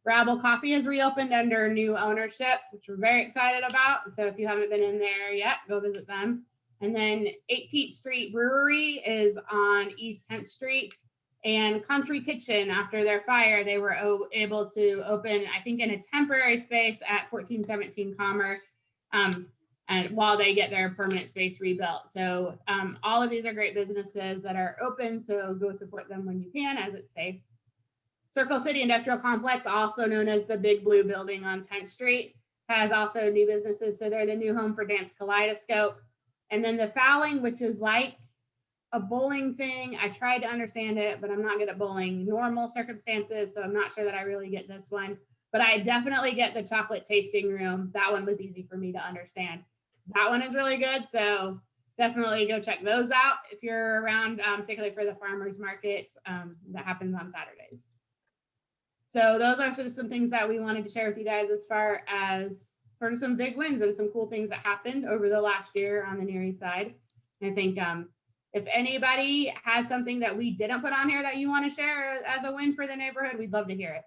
Rabble Coffee has reopened under new ownership, which we're very excited about. So if you haven't been in there yet, go visit them. And then 18th Street Brewery is on East 10th Street. And Country Kitchen, after their fire, they were able to open, I think, in a temporary space at 1417 Commerce, and while they get their permanent space rebuilt. So all of these are great businesses that are open, so go support them when you can, as it's safe. Circle City Industrial Complex, also known as the Big Blue Building on 10th Street, has also new businesses. So they're the new home for Dance Kaleidoscope. And then the Fowling, which is like a bowling thing. I tried to understand it, but I'm not good at bowling normal circumstances, so I'm not sure that I really get this one. But I definitely get the chocolate tasting room. That one was easy for me to understand. That one is really good, so definitely go check those out if you're around, particularly for the farmers market that happens on Saturdays. So those are sort of some things that we wanted to share with you guys as far as sort of some big wins and some cool things that happened over the last year on the Near East Side. And I think if anybody has something that we didn't put on here that you want to share as a win for the neighborhood, we'd love to hear it.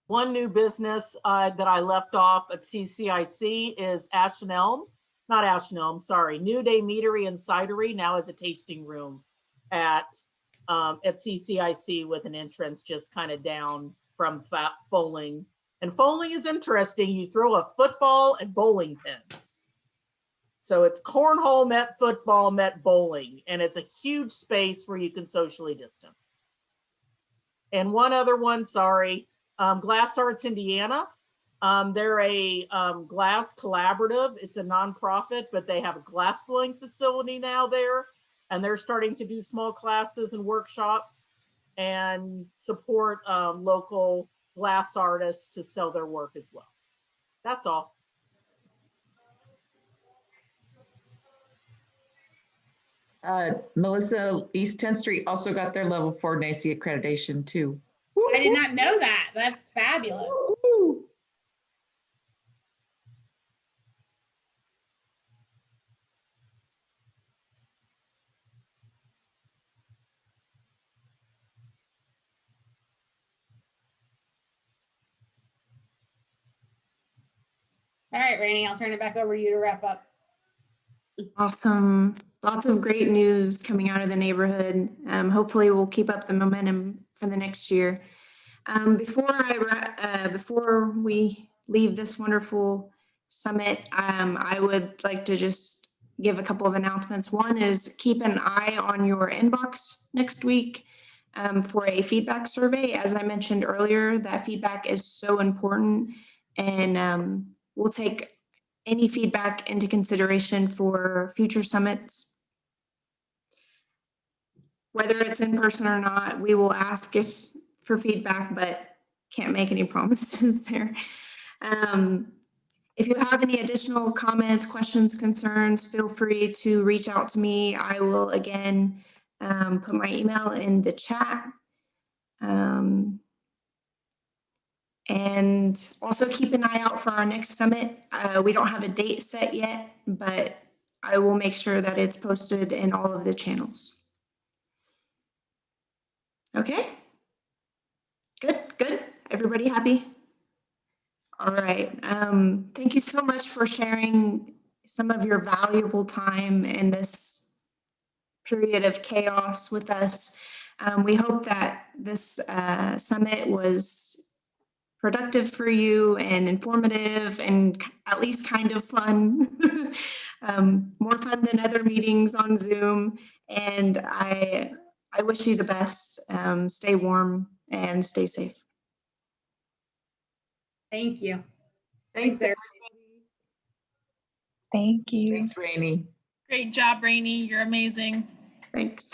One new business that I left off at CCIC is New Day Meadery and Cidery now has a tasting room at CCIC with an entrance just kind of down from Foaling. And Foaling is interesting. You throw a football and bowling pins. So it's cornhole met football met bowling, and it's a huge space where you can socially distance. And one other one, sorry, Glass Arts Indiana. They're a glass collaborative. It's a nonprofit, but they have a glass blowing facility now there, and they're starting to do small classes and workshops and support local glass artists to sell their work as well. That's all. Melissa, East 10th Street also got their level 4 NACI accreditation too. I did not know that. That's fabulous. All right, Rainey, I'll turn it back over to you to wrap up. Awesome. Lots of great news coming out of the neighborhood. Hopefully we'll keep up the momentum for the next year. Before we leave this wonderful summit, I would like to just give a couple of announcements. One is keep an eye on your inbox next week for a feedback survey. As I mentioned earlier, that feedback is so important, and we'll take any feedback into consideration for future summits. Whether it's in person or not, we will ask for feedback, but can't make any promises there. If you have any additional comments, questions, concerns, feel free to reach out to me. I will again put my email in the chat. And also keep an eye out for our next summit. We don't have a date set yet, but I will make sure that it's posted in all of the channels. Okay. Good. Everybody happy? All right. Thank you so much for sharing some of your valuable time in this period of chaos with us. We hope that this summit was productive for you and informative and at least kind of fun. More fun than other meetings on Zoom. And I wish you the best. Stay warm and stay safe. Thank you. Thanks, everybody. Thank you. Thanks, Rainey. Great job, Rainey. You're amazing. Thanks.